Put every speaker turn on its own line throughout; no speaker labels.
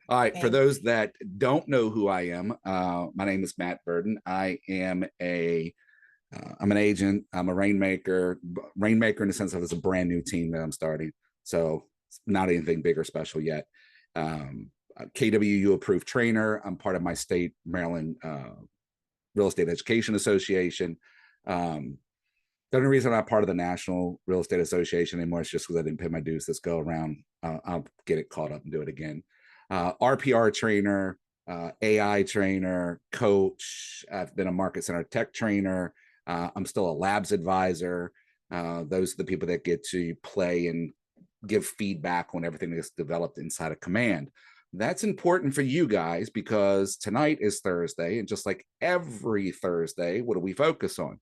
All right, for
Thank
those that don't know who I am, my name is Matt Burden. I'm an agent. I'm a rainmaker. Rainmaker in the sense of it's a brand new team that I'm starting, so it's not anything big or special yet. KWU approved trainer. I'm part of my state Maryland Real Estate Education Association. Um, the only reason I'm not part of the National Real Estate Association anymore is just because I didn't pay my dues this go around. I'll get it caught up and do it again. RPR trainer, AI trainer, coach. I've been a market center tech trainer. I'm still a labs advisor. Those are the people that get to play and give feedback on everything that's developed inside of Command. That's important for you guys because tonight is Thursday, and just like every Thursday, what do we focus on?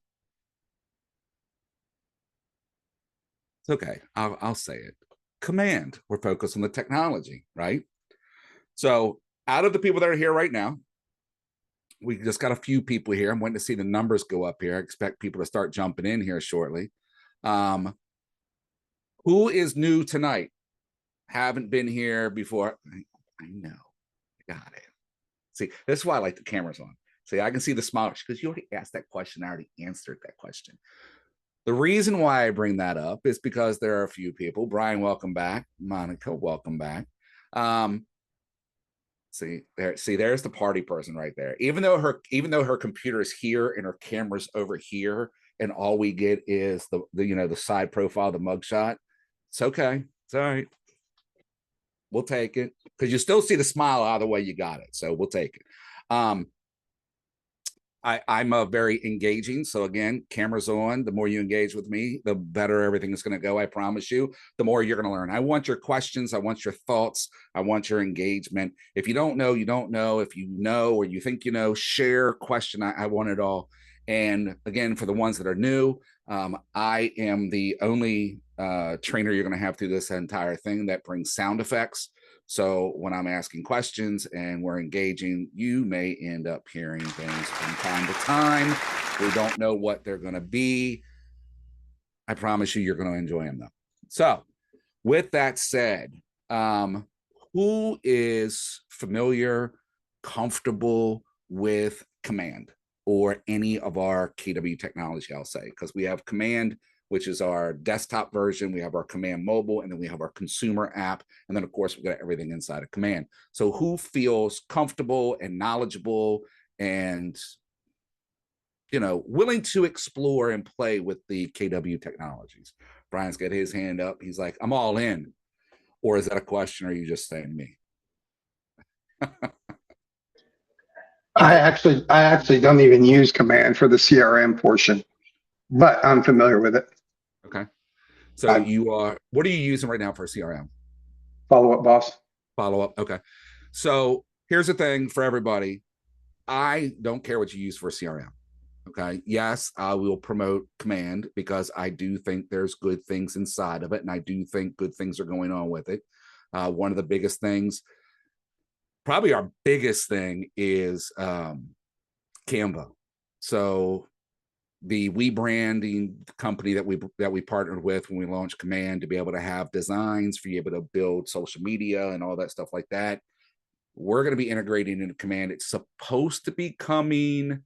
It's okay. I'll say it. Command. We're focused on the technology, right? So, out of the people that are here right now, we just got a few people here. I'm waiting to see the numbers go up here. I expect people to start jumping in here shortly. Um, who is new tonight? Haven't been here before. I know. I got it. See, this is why I like the cameras on. See, I can see the smile because you already asked that question. I already answered that question. The reason why I bring that up is because there are a few people. Brian, welcome back. Monica, welcome back. Um, there's the party person right there. Even though her computer is here and her camera's over here, and all we get is the side profile, the mugshot. It's okay. It's all right. We'll take it because you still see the smile either way you got it. So we'll take it. I'm a very engaging. So again, cameras on. The more you engage with me, the better everything is going to go. I promise you. The more you're going to learn. I want your questions. I want your thoughts. I want your engagement. If you don't know, you don't know. If you know or you think you know, share, question. I want it all. And again, for the ones that are new, I am the only trainer you're going to have through this entire thing that brings sound effects. So when I'm asking questions and we're engaging, you may end up hearing things from time to time. We don't know what they're going to be. I promise you, you're going to enjoy them though. So with that said, who is familiar, comfortable with Command or any of our KW technology? I'll say, because we have Command, which is our desktop version. We have our Command mobile, and then we have our consumer app. And then, of course, we've got everything inside of Command. So who feels comfortable and knowledgeable and willing to explore and play with the KW technologies? Brian's got his hand up. He's like, I'm all in. Or is that a question, or are you just saying me? All
I
right.
actually, I actually don't even use Command for the CRM portion, but I'm familiar with it.
Okay. So
I
what are you using right now for CRM?
follow up, boss.
Follow up. Okay. So here's the thing for everybody. I don't care what you use for CRM. Okay. Yes, I will promote Command because I do think there's good things inside of it. And I do think good things are going on with it. One of the biggest things, probably our biggest thing, is Canva. So the we branding company that we partnered with when we launched Command to be able to have designs for you able to build social media and all that stuff like that. We're going to be integrating into Command. It's supposed to be coming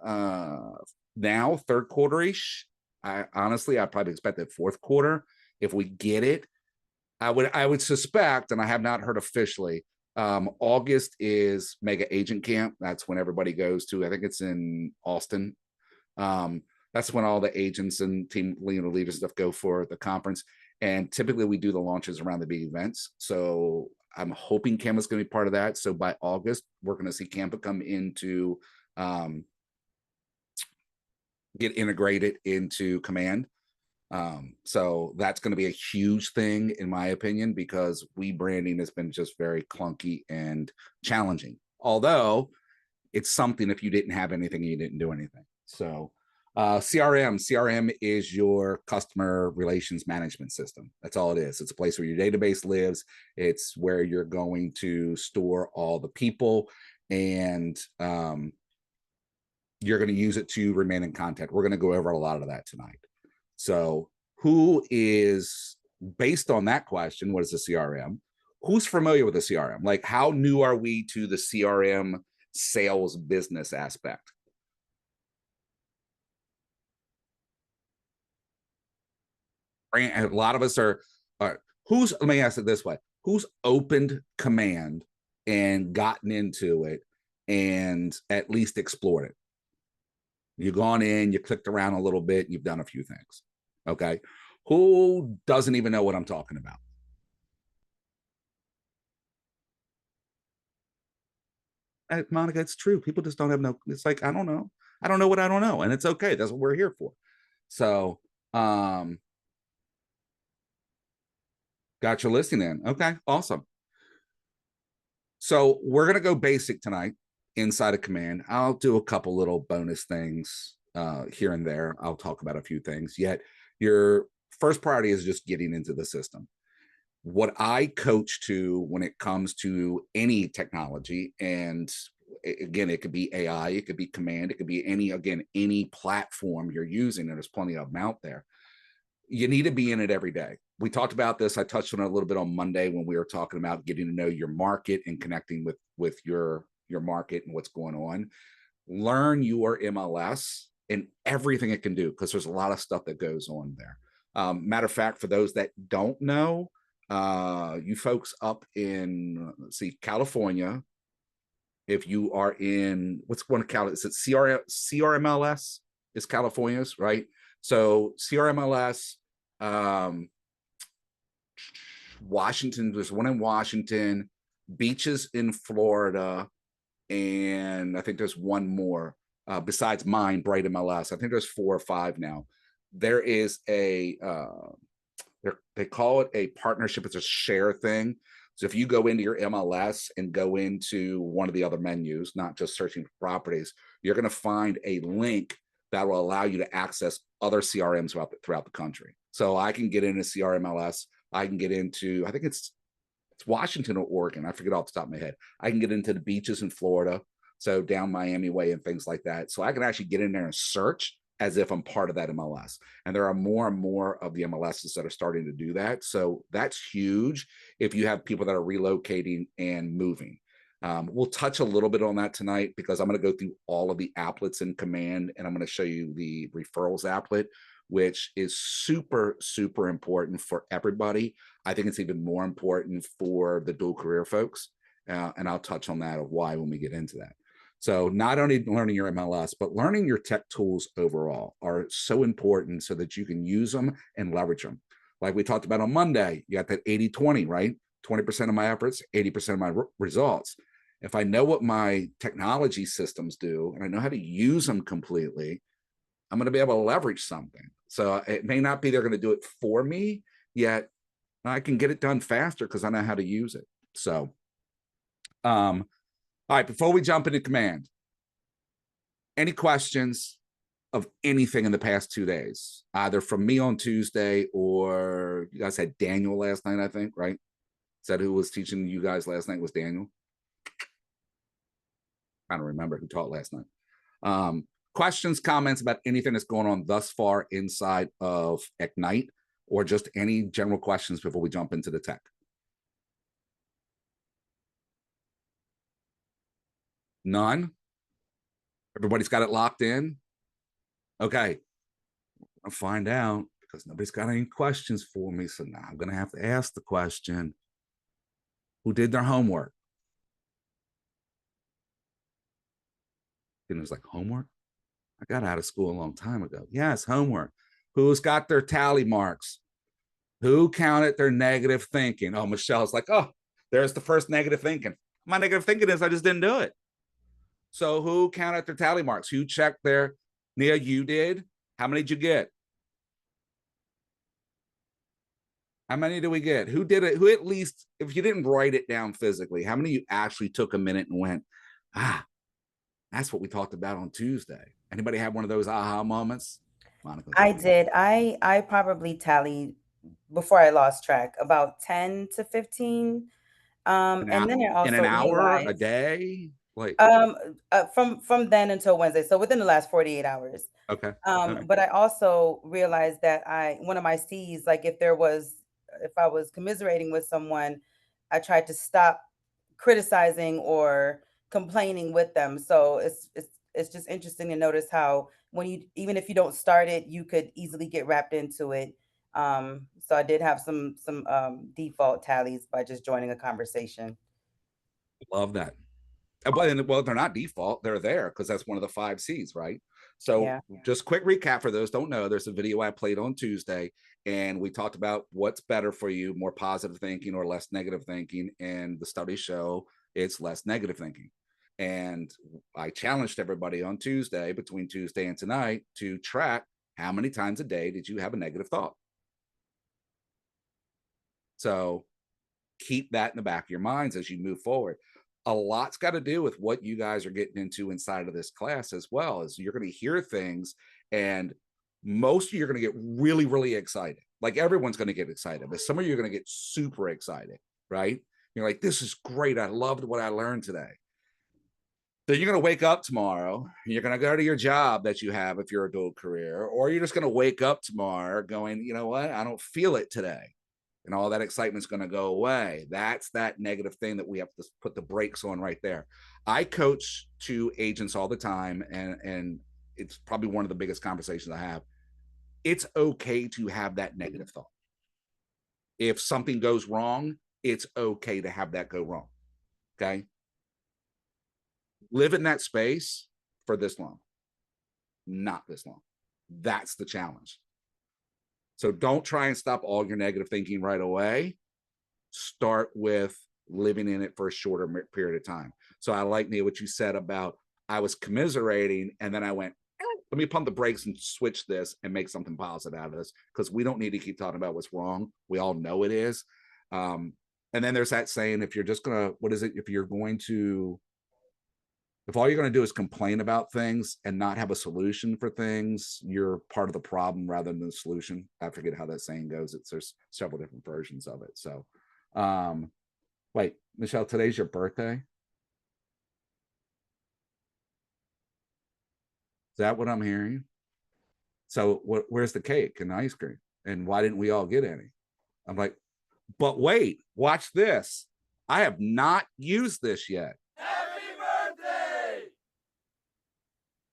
now, third quarter-ish. I probably expect it fourth quarter. If we get it, I would suspect, and I have not heard officially, August is Mega Agent Camp. That's when everybody goes to. I think it's in Austin. That's when all the agents and team leaders stuff go for the conference. And typically we do the launches around the big events. So I'm hoping Canva's going to be part of that. So by August, we're going to see Canva come into get integrated into Command. So that's going to be a huge thing in my opinion, because we branding has been just very clunky and challenging. Although it's something, if you didn't have anything, you didn't do anything. So CRM is your customer relations management system. That's all it is. It's a place where your database lives. It's where you're going to store all the people, and you're going to use it to remain in contact. We're going to go over a lot of that tonight. So who is, based on that question, what is a CRM? who's familiar with the CRM? Like, how new are we to the CRM sales business aspect? A lot of us are who's, let me ask it this way, who's opened command and gotten into it and at least explored it? You've gone in, you clicked around a little bit, you've done a few things. Okay. Who doesn't even know what I'm talking about? Monica, it's true. People just don't have no, it's like, I don't know. I don't know what I don't know. And it's okay. That's what we're here for. So, got your listing in. Okay, awesome. So we're gonna go basic tonight inside of command. I'll do a couple little bonus things here and there. I'll talk about a few things. Yet your first priority is just getting into the system. What I coach to when it comes to any technology, and again, it could be AI, it could be command, it could be any platform you're using, and there's plenty of them out there. You need to be in it every day. We talked about this. I touched on it a little bit on Monday when we were talking about getting to know your market and connecting with your market and what's going on. Learn your MLS and everything it can do, because there's a lot of stuff that goes on there. Matter of fact, for those that don't know, you folks up in, let's see, California, if you are in, what's one of California, is it CRMLS is California's, right? So CRMLS, um, Washington, there's one in Washington, beaches in Florida, and I think there's one more besides mine, Bright MLS. I think there's 4 or 5 now. There is a they call it a partnership. It's a share thing. So if you go into your MLS and go into one of the other menus, not just searching for properties, you're going to find a link that will allow you to access other CRMs throughout the country. So I can get into CRMLS. I can get into, I think it's Washington or Oregon. I forget off the top of my head. I can get into the beaches in Florida, so down Miami way and things like that. So I can actually get in there and search as if I'm part of that MLS. And there are more and more of the MLSs that are starting to do that. So that's huge if you have people that are relocating and moving. We'll touch a little bit on that tonight, because I'm going to go through all of the applets in command, and I'm going to show you the referrals applet, which is super, super important for everybody. I think it's even more important for the dual career folks. And I'll touch on that of why when we get into that. So not only learning your MLS, but learning your tech tools overall are so important so that you can use them and leverage them. Like we talked about on Monday, you got that 80-20, right? 20% of my efforts, 80% of my results. If I know what my technology systems do and I know how to use them completely, I'm going to be able to leverage something. So it may not be they're going to do it for me, yet I can get it done faster because I know how to use it. So, all right, before we jump into command, any questions of anything in the past 2 days, either from me on Tuesday, or you guys had Daniel last night, I think, right? Is that who was teaching you guys last night? Was Daniel? I don't remember who taught last night. Questions, comments about anything that's going on thus far inside of Ignite, or just any general questions before we jump into the tech? None? Everybody's got it locked in? Okay. I'll find out, because nobody's got any questions for me. So now I'm going to have to ask the question, who did their homework? And it was like, homework? I got out of school a long time ago. Yes, homework. Who's got their tally marks? Who counted their negative thinking? Oh, Michelle's like, oh, there's the first negative thinking. My negative thinking is I just didn't do it. So who counted their tally marks? Who checked their, Nia, you did? How many did you get? How many did we get? Who did it? Who, at least, if you didn't write it down physically, how many of you actually took a minute and went, that's what we talked about on Tuesday? Anybody have one of those aha moments? Monica.
I did. I probably tallied before I lost track about 10 to 15. And then I
In an
also
hour, a
realized
day? Like,
from then until Wednesday, so within the last 48 hours.
okay. Okay.
But I also realized that one of my C's, like if I was commiserating with someone, I tried to stop criticizing or complaining with them. So it's just interesting to notice how when you, even if you don't start it, you could easily get wrapped into it. So I did have some default tallies by just joining a conversation.
Love that. Well, they're not default, they're there because that's one of the 5 C's, right? So
Yeah.
just quick recap for those don't know, there's a video I played on Tuesday, and we talked about what's better for you, more positive thinking or less negative thinking, and the studies show it's less negative thinking. And I challenged everybody on Tuesday, between Tuesday and tonight, to track how many times a day did you have a negative thought. So keep that in the back of your minds as you move forward. A lot's got to do with what you guys are getting into inside of this class as well. As you're going to hear things, and most of you are going to get really, really excited. Like everyone's going to get excited, but some of you are going to get super excited, right? You're like, this is great. I loved what I learned today. Then you're going to wake up tomorrow. You're going to go to your job that you have if you're a dual career, or you're just going to wake up tomorrow going, you know what? I don't feel it today. And all that excitement's going to go away. That's that negative thing that we have to put the brakes on right there. I coach to agents all the time, and it's probably one of the biggest conversations I have. It's okay to have that negative thought. If something goes wrong, it's okay to have that go wrong. Okay. Live in that space for this long, not this long. That's the challenge. So don't try and stop all your negative thinking right away. Start with living in it for a shorter period of time. So I like, Neil, what you said about I was commiserating, and then I went, let me pump the brakes and switch this and make something positive out of this, because we don't need to keep talking about what's wrong. We all know it is. And then there's that saying, if you're just going to, what is it? If all you're going to do is complain about things and not have a solution for things, you're part of the problem rather than the solution. I forget how that saying goes. There's several different versions of it. So, wait, Michelle, today's your birthday? Is that what I'm hearing? So where's the cake and the ice cream? And why didn't we all get any? I'm like, but wait, watch this. I have not used this yet.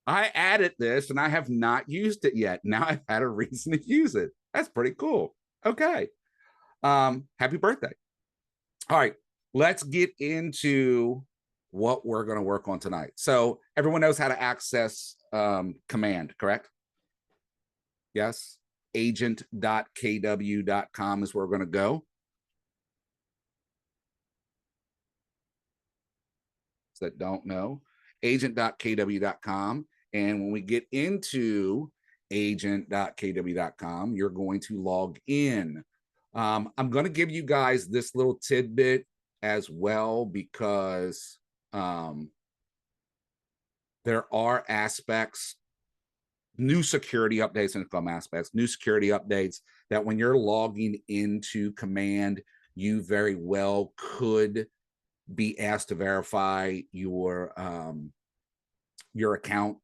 I added this and I have not used it yet. Now I've had a reason to use it. That's pretty cool. Okay. Happy birthday. All right, let's get into what we're going to work on tonight. So everyone knows how to access command, correct? Yes. Agent.kw.com is where we're going to go. That don't know, agent.kw.com. And when we get into agent.kw.com, you're going to log in. I'm going to give you guys this little tidbit as well, because there are aspects, new security updates and some aspects, new security updates that when you're logging into command, you very well could be asked to verify your account.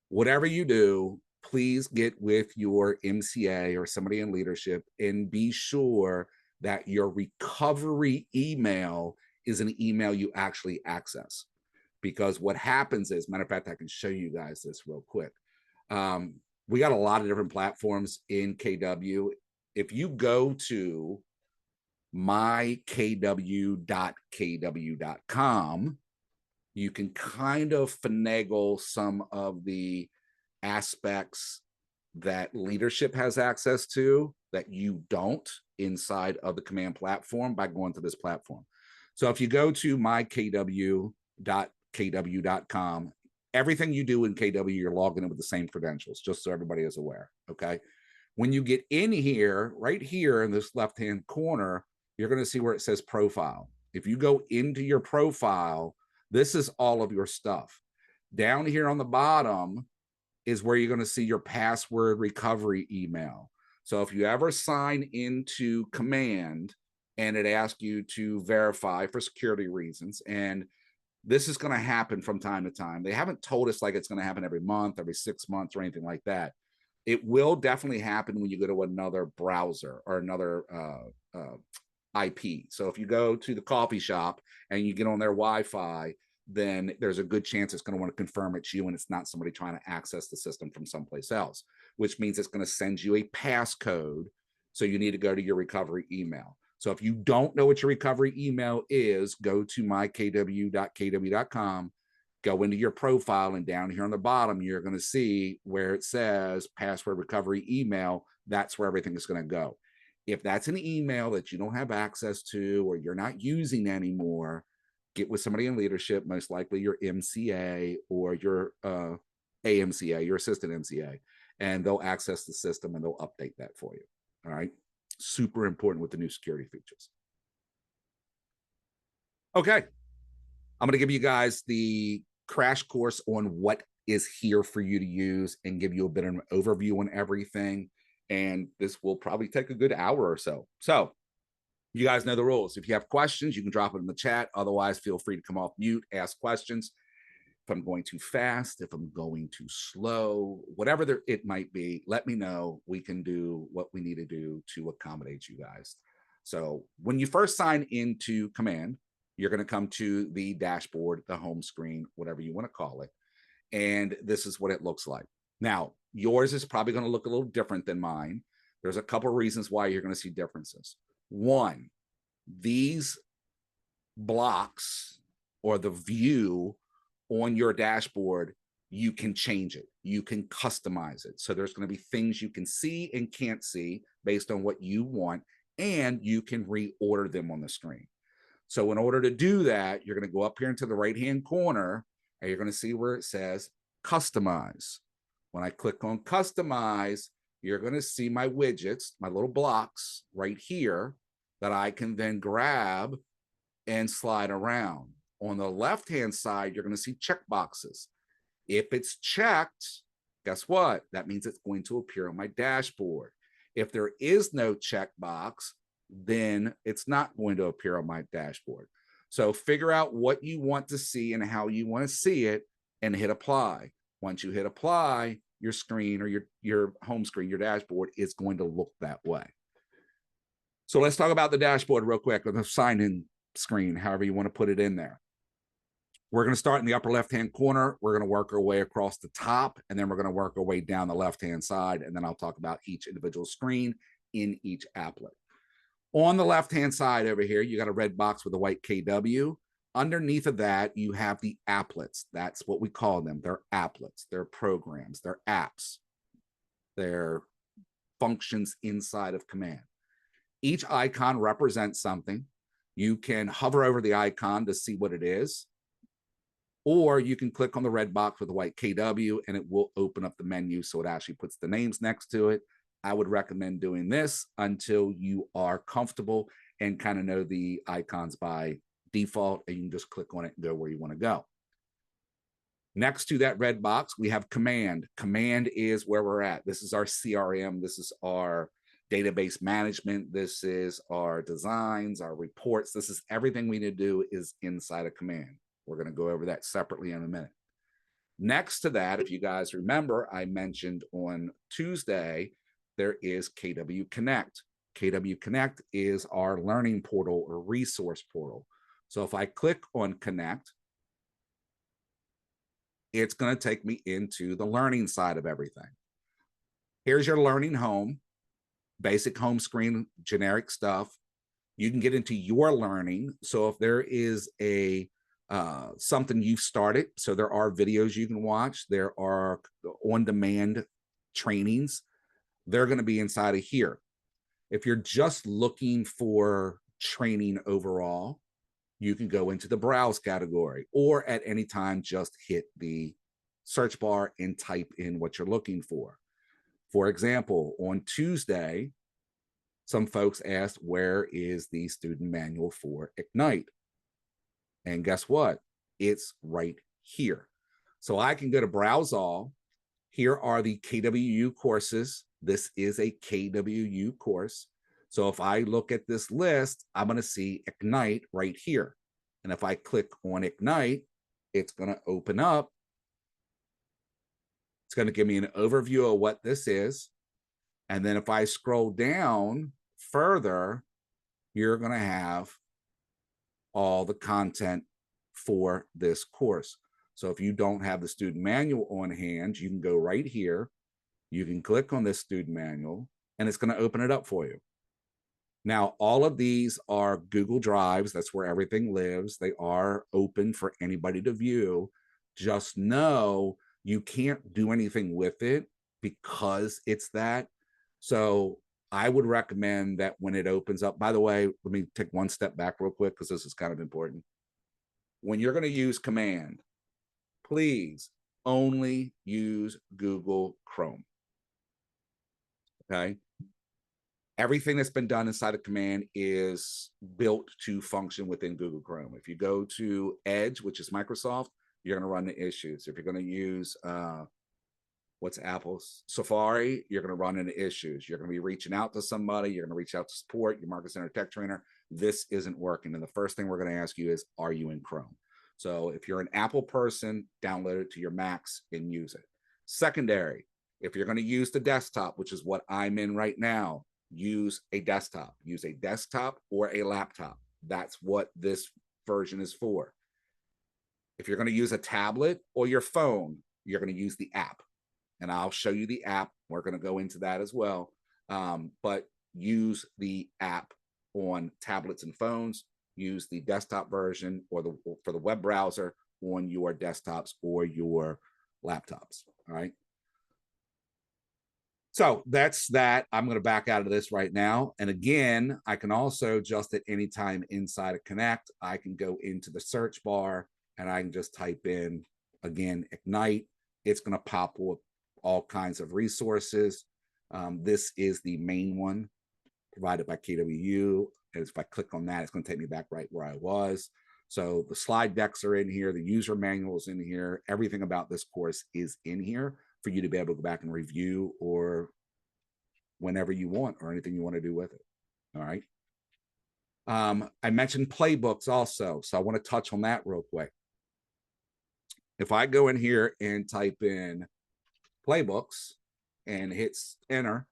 Whatever you do, please get with your MCA or somebody in leadership and be sure that your recovery email is an email you actually access. Because what happens is, matter of fact, I can show you guys this real quick. We got a lot of different platforms in KW. If you go to mykw.kw.com, you can kind of finagle some of the aspects that leadership has access to that you don't inside of the command platform by going to this platform. So if you go to mykw.kw.com, everything you do in KW, you're logging in with the same credentials, just so everybody is aware, okay? When you get in here, right here in this left-hand corner, you're going to see where it says profile. If you go into your profile, this is all of your stuff. Down here on the bottom is where you're going to see your password recovery email. So if you ever sign into command and it asks you to verify for security reasons, and this is going to happen from time to time. They haven't told us like it's going to happen every month, every 6 months, or anything like that. It will definitely happen when you go to another browser or another IP. So if you go to the coffee shop and you get on their Wi-Fi, then there's a good chance it's going to want to confirm it's you and it's not somebody trying to access the system from someplace else, which means it's going to send you a passcode. So you need to go to your recovery email. So if you don't know what your recovery email is, go to mykw.kw.com, go into your profile, and down here on the bottom, you're going to see where it says password recovery email. That's where everything is going to go. If that's an email that you don't have access to or you're not using anymore, get with somebody in leadership, most likely your MCA or your AMCA, your assistant MCA, and they'll access the system and they'll update that for you. All right. Super important with the new security features. Okay. I'm going to give you guys the crash course on what is here for you to use and give you a bit of an overview on everything. And this will probably take a good hour or so. So you guys know the rules. If you have questions, you can drop it in the chat. Otherwise, feel free to come off mute, ask questions. If I'm going too fast, if I'm going too slow, whatever it might be, let me know. We can do what we need to do to accommodate you guys. So when you first sign into Command, you're going to come to the dashboard, the home screen, whatever you want to call it. And this is what it looks like. Now, yours is probably going to look a little different than mine. There's a couple of reasons why you're going to see differences. One, these blocks or the view on your dashboard, you can change it. You can customize it. So there's going to be things you can see and can't see based on what you want, and you can reorder them on the screen. So in order to do that, you're going to go up here into the right-hand corner, and you're going to see where it says Customize. When I click on Customize, you're going to see my widgets, my little blocks right here that I can then grab and slide around. On the left-hand side, you're going to see checkboxes. If it's checked, guess what? That means it's going to appear on my dashboard. If there is no checkbox, then it's not going to appear on my dashboard. So figure out what you want to see and how you want to see it and hit apply. Once you hit apply, your screen or your home screen, your dashboard is going to look that way. So let's talk about the dashboard real quick, or the sign-in screen, however you want to put it in there. We're going to start in the upper left-hand corner. We're going to work our way across the top, and then we're going to work our way down the left-hand side, and then I'll talk about each individual screen in each applet. On the left-hand side over here, you got a red box with a white KW. Underneath of that, you have the applets. That's what we call them. They're applets. They're programs. They're apps. They're functions inside of Command. Each icon represents something. You can hover over the icon to see what it is, or you can click on the red box with the white KW and it will open up the menu so it actually puts the names next to it. I would recommend doing this until you are comfortable and kind of know the icons by default, and you can just click on it and go where you want to go. Next to that red box, we have Command. Command is where we're at. This is our CRM. This is our database management. This is our designs, our reports. This is everything we need to do is inside of Command. We're going to go over that separately in a minute. Next to that, if you guys remember, I mentioned on Tuesday, there is KW Connect. KW Connect is our learning portal or resource portal. So if I click on Connect, it's going to take me into the learning side of everything. Here's your learning home, basic home screen, generic stuff. You can get into your learning. So if there is a something you've started, so there are videos you can watch, there are on-demand trainings, they're going to be inside of here. If you're just looking for training overall, you can go into the browse category, or at any time just hit the search bar and type in what you're looking for. For example, on Tuesday, some folks asked, where is the student manual for Ignite? And guess what? It's right here. So I can go to Browse All. Here are the KWU courses. This is a KWU course. So if I look at this list, I'm going to see Ignite right here. And if I click on Ignite, it's going to open up. It's going to give me an overview of what this is. And then if I scroll down further, you're going to have all the content for this course. So if you don't have the student manual on hand, you can go right here. You can click on this student manual and it's going to open it up for you. Now, all of these are Google Drives. That's where everything lives. They are open for anybody to view. Just know you can't do anything with it because it's that. So I would recommend that when it opens up, by the way, let me take one step back real quick because this is kind of important. When you're going to use command, please only use Google Chrome. Okay. Everything that's been done inside of command is built to function within Google Chrome. If you go to Edge, which is Microsoft, you're going to run into issues. If you're going to use what's Apple's Safari, you're going to run into issues. You're going to be reaching out to somebody. You're going to reach out to support your Market Center Tech Trainer. This isn't working. And the first thing we're going to ask you is, are you in Chrome? So if you're an Apple person, download it to your Macs and use it. Secondary, if you're going to use the desktop, which is what I'm in right now, use a desktop. Use a desktop or a laptop. That's what this version is for. If you're going to use a tablet or your phone, you're going to use the app. And I'll show you the app. We're going to go into that as well. But use the app on tablets and phones. Use the desktop version or for the web browser on your desktops or your laptops. All right. So that's that. I'm going to back out of this right now. And again, I can also just at any time inside of Connect, I can go into the search bar and I can just type in, again, Ignite. It's going to pop up all kinds of resources. This is the main one provided by KWU. And if I click on that, it's going to take me back right where I was. So the slide decks are in here. The user manual is in here. Everything about this course is in here for you to be able to go back and review or whenever you want or anything you want to do with it. All right. I mentioned playbooks also. So I want to touch on that real quick. If I go in here and type in playbooks and hits enter,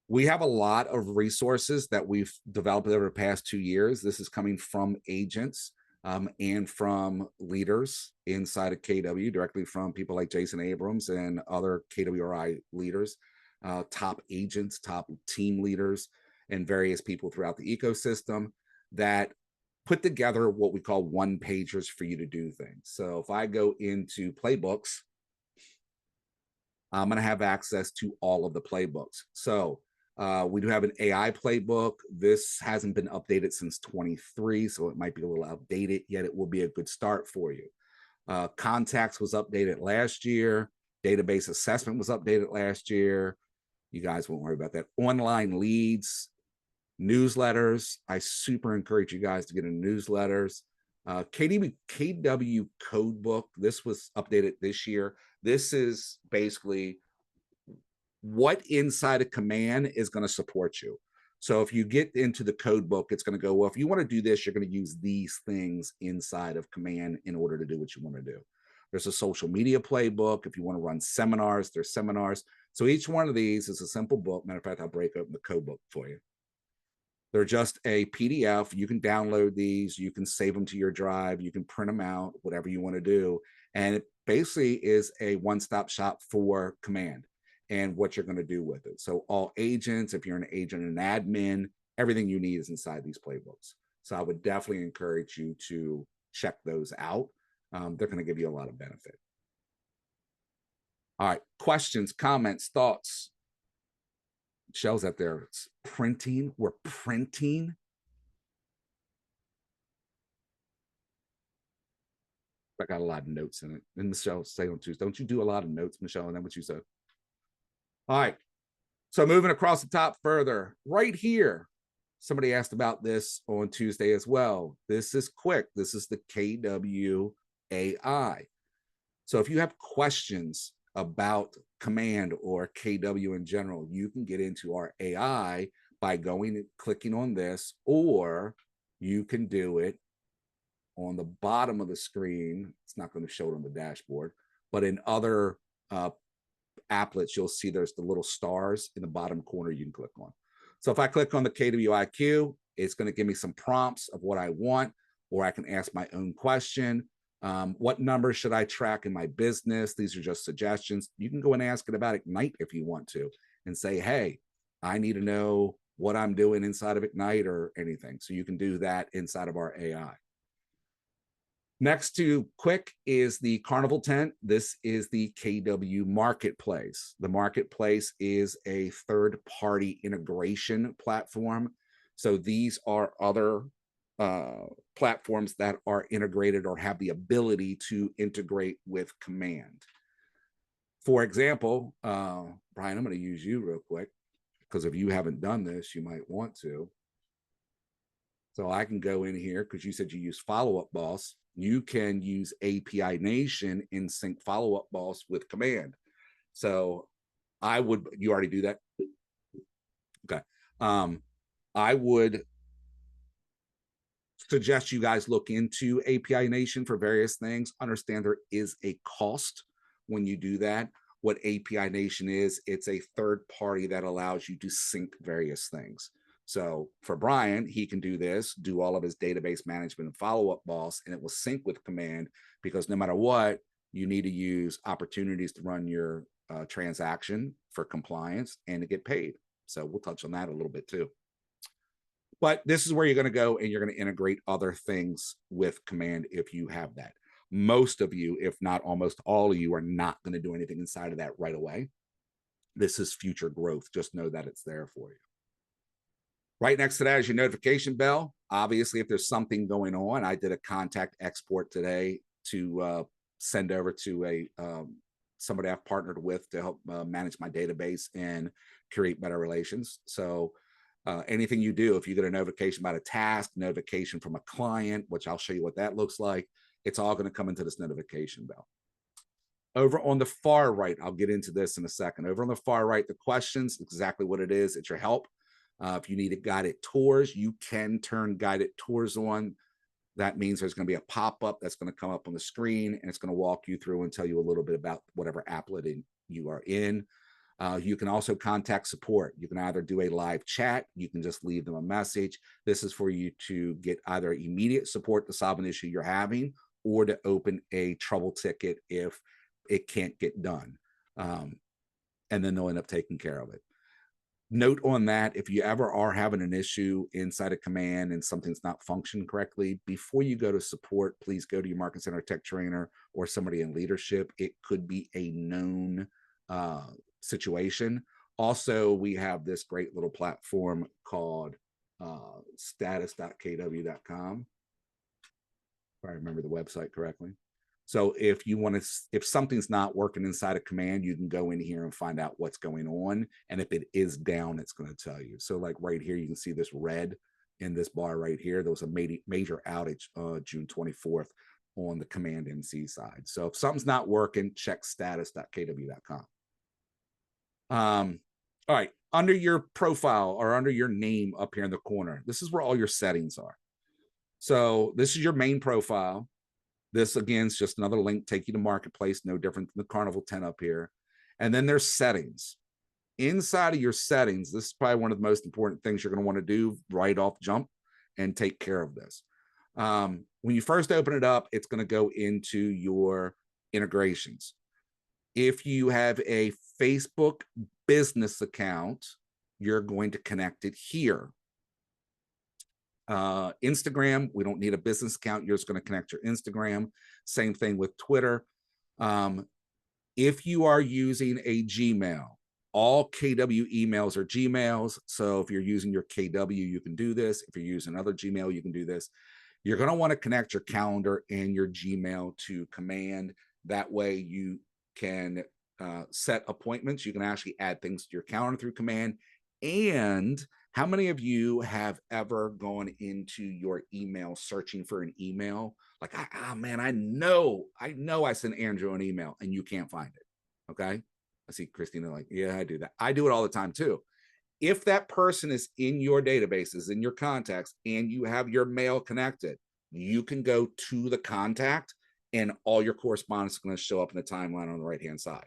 we have a lot of resources that we've developed over the past 2 years. This is coming from agents and from leaders inside of KW, directly from people like Jason Abrams and other KWRI leaders, top agents, top team leaders, and various people throughout the ecosystem that put together what we call one pagers for you to do things. So if I go into playbooks, I'm going to have access to all of the playbooks. So we do have an AI playbook. This hasn't been updated since 23, so it might be a little outdated, yet it will be a good start for you. Contacts was updated last year. Database assessment was updated last year. You guys won't worry about that. Online leads, newsletters. I super encourage you guys to get in newsletters. KW Codebook, this was updated this year. This is basically what inside of command is going to support you. So if you get into the code book, it's going to go, well, if you want to do this, you're going to use these things inside of command in order to do what you want to do. There's a social media playbook. If you want to run seminars, there's seminars. So each one of these is a simple book. Matter of fact, I'll break open the code book for you. They're just a PDF. You can download these. You can save them to your drive. You can print them out, whatever you want to do. And it basically is a one-stop shop for command and what you're going to do with it. So all agents, if you're an agent and an admin, everything you need is inside these playbooks. So I would definitely encourage you to check those out. They're going to give you a lot of benefit. All right, questions, comments, thoughts. Michelle's out there. It's printing. We're printing. I got a lot of notes in it. And Michelle say on Tuesday, don't you do a lot of notes, Michelle? And then what you said. All right. So moving across the top further, right here, somebody asked about this on Tuesday as well. This is quick. This is the KW AI. So if you have questions about command or KW in general, you can get into our AI by going and clicking on this, or you can do it on the bottom of the screen. It's not going to show it on the dashboard, but in other applets, you'll see there's the little stars in the bottom corner you can click on. So if I click on the KWIQ, it's going to give me some prompts of what I want, or I can ask my own question. What numbers should I track in my business? These are just suggestions. You can go and ask it about Ignite if you want to, and say, hey, I need to know what I'm doing inside of Ignite or anything. So you can do that inside of our AI. Next to Quick is the Carnival tent. This is the KW Marketplace. The Marketplace is a third-party integration platform. So these are other platforms that are integrated or have the ability to integrate with Command. For example, Brian, I'm going to use you real quick, because if you haven't done this, you might want to. So I can go in here, because you said you use Follow Up Boss. You can use API Nation and sync Follow Up Boss with Command. So I would, you already do that? Okay. I would suggest you guys look into API Nation for various things. Understand there is a cost when you do that. What API Nation is, it's a third party that allows you to sync various things. So for Brian, he can do this, do all of his database management and Follow-Up Boss, and it will sync with Command, because no matter what, you need to use opportunities to run your transaction for compliance and to get paid. So we'll touch on that a little bit too. But this is where you're going to go, and you're going to integrate other things with Command if you have that. Most of you, if not almost all of you, are not going to do anything inside of that right away. This is future growth. Just know that it's there for you. Right next to that is your notification bell. Obviously, if there's something going on, I did a contact export today to send over to a somebody I've partnered with to help manage my database and create better relations. So anything you do, if you get a notification about a task, notification from a client, which I'll show you what that looks like, it's all going to come into this notification bell. Over on the far right, I'll get into this in a second. Over on the far right, the questions, exactly what it is. It's your help. If you need guided tours, you can turn guided tours on. That means there's going to be a pop-up that's going to come up on the screen, and it's going to walk you through and tell you a little bit about whatever applet you are in. You can also contact support. You can either do a live chat, you can just leave them a message. This is for you to get either immediate support to solve an issue you're having, or to open a trouble ticket if it can't get done. And then they'll end up taking care of it. Note on that, if you ever are having an issue inside a Command and something's not functioning correctly, before you go to support, please go to your Market Center tech trainer or somebody in leadership. It could be a known situation. Also, we have this great little platform called status.kw.com, if I remember the website correctly. So if you want to, if something's not working inside a Command, you can go in here and find out what's going on. And if it is down, it's going to tell you. So like right here, you can see this red in this bar right here. There was a major outage June 24th on the Command MC side. So if something's not working, check status.kw.com. All right, under your profile or under your name up here in the corner, this is where all your settings are. So this is your main profile. This, again, is just another link, take you to Marketplace, no different than the Carnival tent up here. And then there's settings. Inside of your settings, this is probably one of the most important things you're going to want to do right off jump and take care of this. When you first open it up, it's going to go into your integrations. If you have a Facebook business account, you're going to connect it here. Instagram, we don't need a business account. You're just going to connect your Instagram. Same thing with Twitter. If you are using a Gmail, all KW emails are Gmails. So if you're using your KW, you can do this. If you're using another Gmail, you can do this. You're going to want to connect your calendar and your Gmail to Command. That way you can set appointments. You can actually add things to your calendar through Command. And how many of you have ever gone into your email searching for an email? Like, man, I know I sent Andrew an email and you can't find it. Okay. I see Christina like, yeah, I do that. I do it all the time too. If that person is in your databases, in your contacts, and you have your mail connected, you can go to the contact and all your correspondence is going to show up in the timeline on the right-hand side.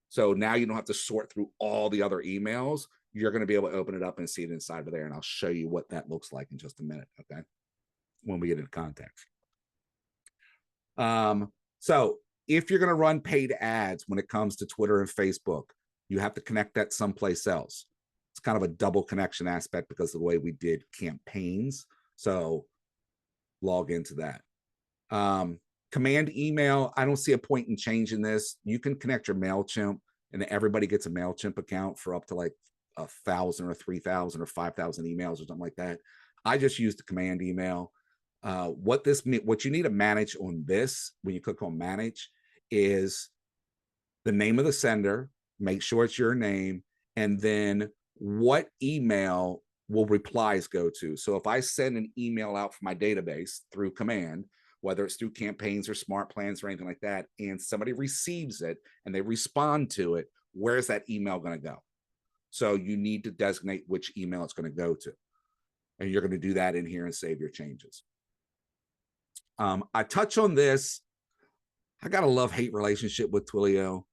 So now you don't have to sort through all the other emails. you're going to be able to open it up and see it inside of there. And I'll show you what that looks like in just a minute. Okay. When we get into context. So if you're going to run paid ads when it comes to Twitter and Facebook, you have to connect that someplace else. It's kind of a double connection aspect because of the way we did campaigns. So log into that. Command email, I don't see a point in changing this. You can connect your MailChimp and everybody gets a MailChimp account for up to like 1,000 or 3,000 or 5,000 emails or something like that. I just use the command email. What you need to manage on this when you click on manage is the name of the sender, make sure it's your name, and then what email will replies go to. So if I send an email out from my database through command, whether it's through campaigns or smart plans or anything like that, and somebody receives it and they respond to it, where's that email going to go? So you need to designate which email it's going to go to. And you're going to do that in here and save your changes. I touch on this. I got a love-hate relationship with Twilio.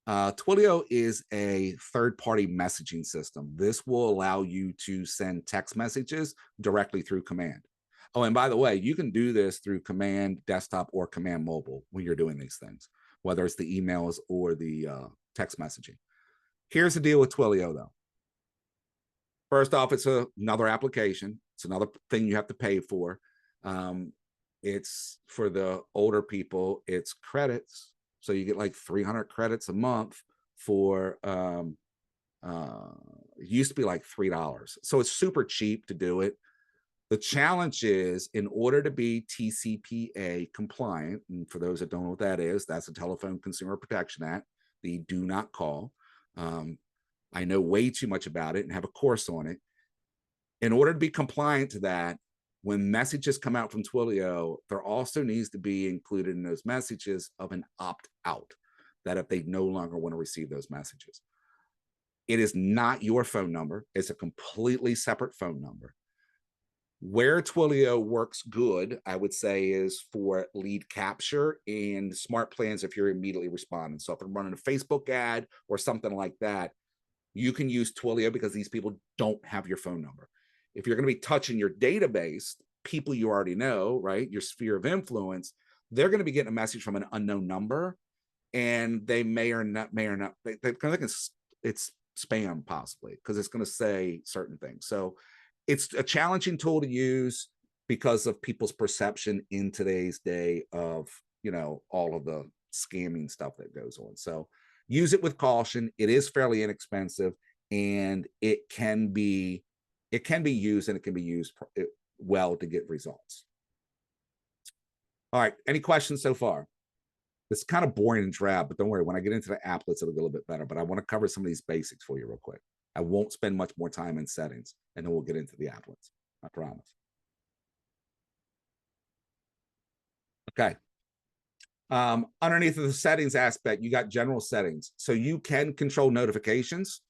Twilio is a third-party messaging system. This will allow you to send text messages directly through command. Oh, and by the way, you can do this through command desktop or command mobile when you're doing these things, whether it's the emails or the text messaging. Here's the deal with Twilio, though. First off, it's another application. It's another thing you have to pay for. It's for the older people, it's credits. So you get like 300 credits a month for, it used to be like $3. So it's super cheap to do it. The challenge is, in order to be TCPA compliant, and for those that don't know what that is, that's the Telephone Consumer Protection Act, the do not call. I know way too much about it and have a course on it. In order to be compliant to that, when messages come out from Twilio, there also needs to be included in those messages of an opt-out, that if they no longer want to receive those messages. It is not your phone number. It's a completely separate phone number. Where Twilio works good, I would say, is for lead capture and smart plans if you're immediately responding. So if I'm running a Facebook ad or something like that, you can use Twilio because these people don't have your phone number. If you're going to be touching your database, people you already know, right, your sphere of influence, they're going to be getting a message from an unknown number, and they may or not, they think it's spam possibly because it's going to say certain things. So it's a challenging tool to use because of people's perception in today's day of, you know, all of the scamming stuff that goes on. So use it with caution. It is fairly inexpensive, and it can be used, and it can be used well to get results. All right, any questions so far? It's kind of boring and drab, but don't worry, when I get into the applets, it'll get a little bit better, but I want to cover some of these basics for you real quick. I won't spend much more time in settings, and then we'll get into the applets, I promise. Okay. Underneath of the settings aspect, you got general settings. So you can control notifications.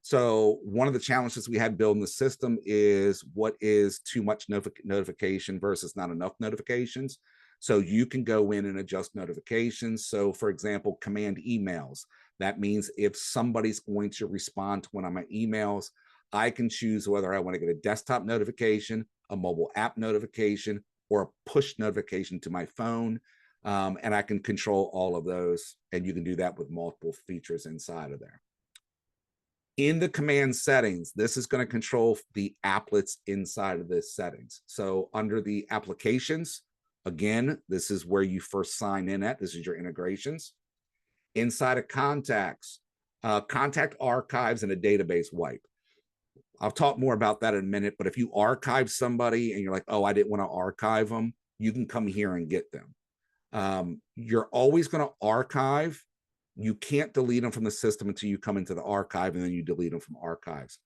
So one of the challenges we had building the system is what is too much notification versus not enough notifications. So you can go in and adjust notifications. So for example, command emails. That means if somebody's going to respond to one of my emails, I can choose whether I want to get a desktop notification, a mobile app notification, or a push notification to my phone. And I can control all of those. And you can do that with multiple features inside of there. In the command settings, this is going to control the applets inside of this settings. So under the applications, again, this is where you first sign in at. This is your integrations. Inside of contacts, contact archives and a database wipe. I'll talk more about that in a minute, but if you archive somebody and you're like, oh, I didn't want to archive them, you can come here and get them. You're always going to archive. You can't delete them from the system until you come into the archive, and then you delete them from archives.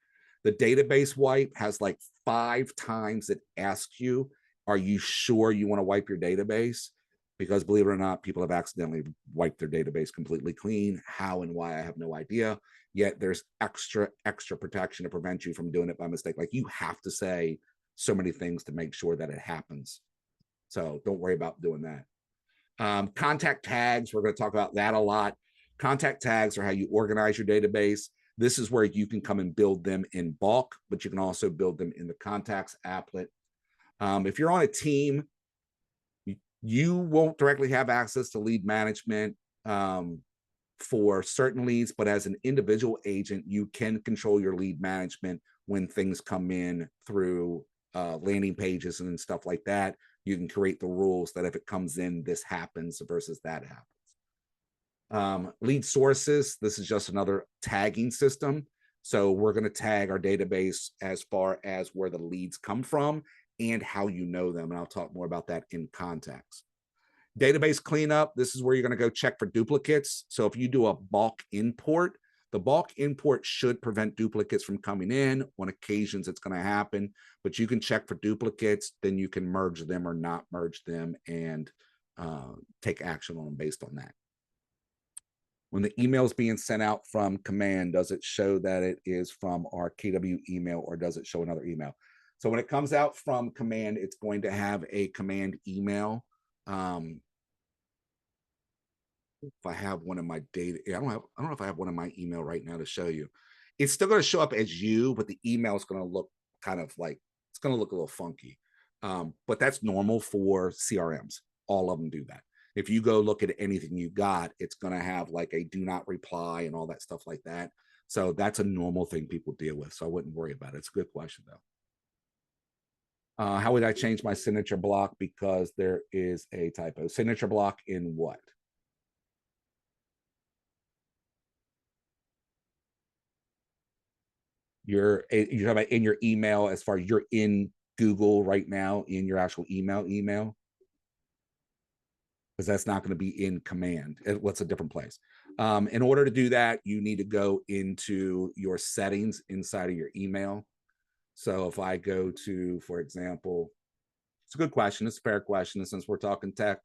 The database wipe has like 5 times it asks you, are you sure you want to wipe your database? Because believe it or not, people have accidentally wiped their database completely clean. How and why, I have no idea. Yet there's extra protection to prevent you from doing it by mistake. Like, you have to say so many things to make sure that it happens. So don't worry about doing that. Contact tags, we're going to talk about that a lot. Contact tags are how you organize your database. This is where you can come and build them in bulk, but you can also build them in the contacts applet. If you're on a team, you won't directly have access to lead management for certain leads, but as an individual agent, you can control your lead management when things come in through landing pages and stuff like that. You can create the rules that if it comes in, this happens versus that happens. Lead sources, this is just another tagging system. So we're going to tag our database as far as where the leads come from and how you know them. And I'll talk more about that in context. Database cleanup, this is where you're going to go check for duplicates. So if you do a bulk import, the bulk import should prevent duplicates from coming in. On occasions, it's going to happen, but you can check for duplicates, then you can merge them or not merge them and take action on them based on that. When the email is being sent out from command, does it show that it is from our KW email or does it show another email? So when it comes out from command, it's going to have a command email. If I have one in my data, I don't know if I have one in my email right now to show you. It's still going to show up as you, but the email is going to look kind of like, it's going to look a little funky. But that's normal for CRMs. All of them do that. If you go look at anything you got, it's going to have like a do not reply and all that stuff like that. So that's a normal thing people deal with. So I wouldn't worry about it. It's a good question though. How would I change my signature block because there is a typo? Signature block in what? You're talking about in your email as far as you're in Google right now in your actual email, because that's not going to be in command. What's a different place? In order to do that, you need to go into your settings inside of your email. So if I go to, for example, it's a good question. It's a fair question. And since we're talking tech,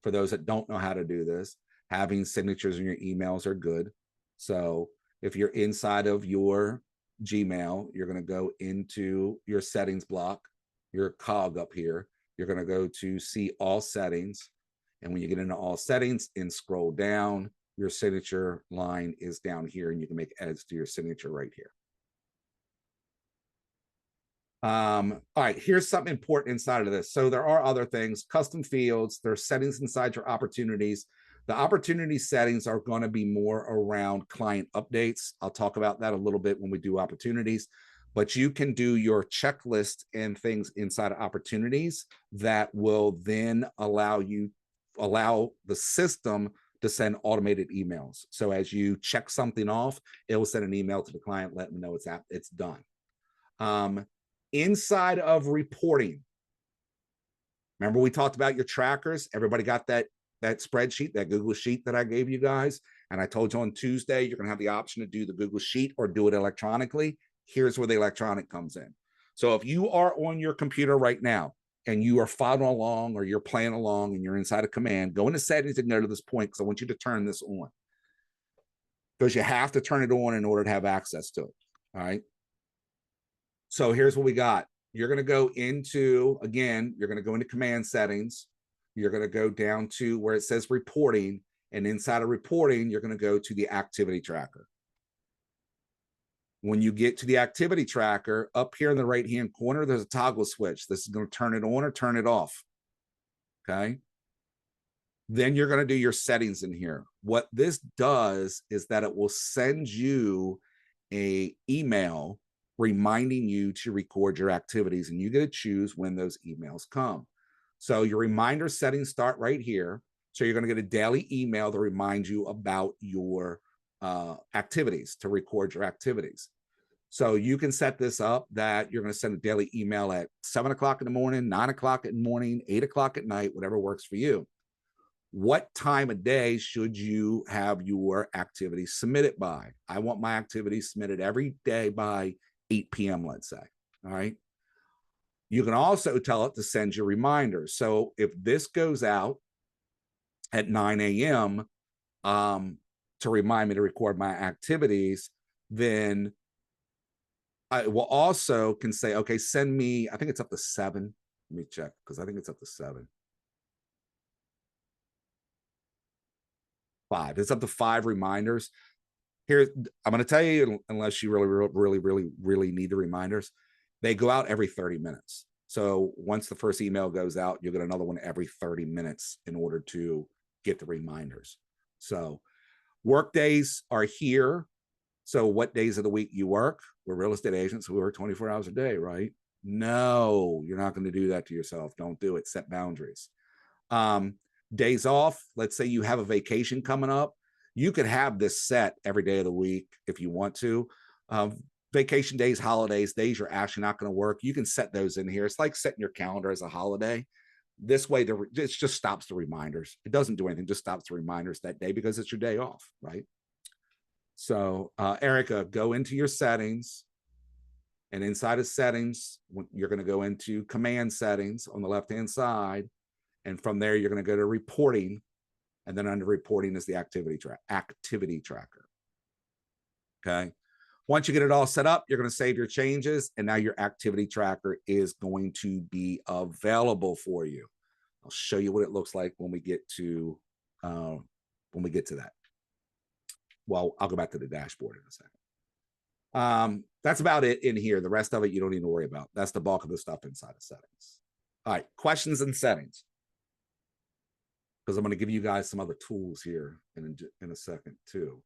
for those that don't know how to do this, having signatures in your emails are good. So if you're inside of your Gmail, you're going to go into your settings block, your cog up here. You're going to go to see all settings. And when you get into all settings and scroll down, your signature line is down here and you can make edits to your signature right here. All right, here's something important inside of this. So there are other things, custom fields, there's settings inside your opportunities. The opportunity settings are going to be more around client updates. I'll talk about that a little bit when we do opportunities, but you can do your checklist and things inside of opportunities that will then allow the system to send automated emails. So as you check something off, it will send an email to the client, let them know it's done. Inside of reporting, remember we talked about your trackers? Everybody got that spreadsheet, that Google Sheet that I gave you guys? And I told you on Tuesday, you're going to have the option to do the Google Sheet or do it electronically. Here's where the electronic comes in. So if you are on your computer right now and you are following along or you're playing along and you're inside of command, go into settings and go to this point because I want you to turn this on. Because you have to turn it on in order to have access to it. All right. So here's what we got. You're going to go into, again, you're going to go into command settings. You're going to go down to where it says reporting. And inside of reporting, you're going to go to the activity tracker. When you get to the activity tracker, up here in the right-hand corner, there's a toggle switch. This is going to turn it on or turn it off. Okay. Then you're going to do your settings in here. What this does is that it will send you an email reminding you to record your activities, and you get to choose when those emails come. So your reminder settings start right here. So you're going to get a daily email to remind you about your activities, to record your activities. So you can set this up that you're going to send a daily email at 7 o'clock in the morning, 9 o'clock in the morning, 8 o'clock at night, whatever works for you. What time of day should you have your activities submitted by? I want my activities submitted every day by 8 p.m., let's say. All right. You can also tell it to send you reminders. So if this goes out at 9 a.m. To remind me to record my activities, then I will also can say, okay, send me, I think it's up to 7. Let me check because I think it's up to 7. 5. It's up to 5 reminders. Here, I'm going to tell you, unless you really need the reminders, they go out every 30 minutes. So once the first email goes out, you'll get another one every 30 minutes in order to get the reminders. So work days are here. So what days of the week you work? We're real estate agents. We work 24 hours a day, right? No, you're not going to do that to yourself. Don't do it. Set boundaries. Days off. Let's say you have a vacation coming up. You could have this set every day of the week if you want to. Vacation days, holidays, days you're actually not going to work. You can set those in here. It's like setting your calendar as a holiday. This way, it just stops the reminders. It doesn't do anything, just stops the reminders that day because it's your day off, right? So, Erica, go into your settings. And inside of settings, you're going to go into command settings on the left-hand side. And from there, you're going to go to reporting. And then under reporting is the activity tracker. Okay. Once you get it all set up, you're going to save your changes. And now your activity tracker is going to be available for you. I'll show you what it looks like when we get to that. Well, I'll go back to the dashboard in a second. That's about it in here. The rest of it, you don't need to worry about. That's the bulk of the stuff inside of settings. All right. Questions and settings. Because I'm going to give you guys some other tools here in a second too.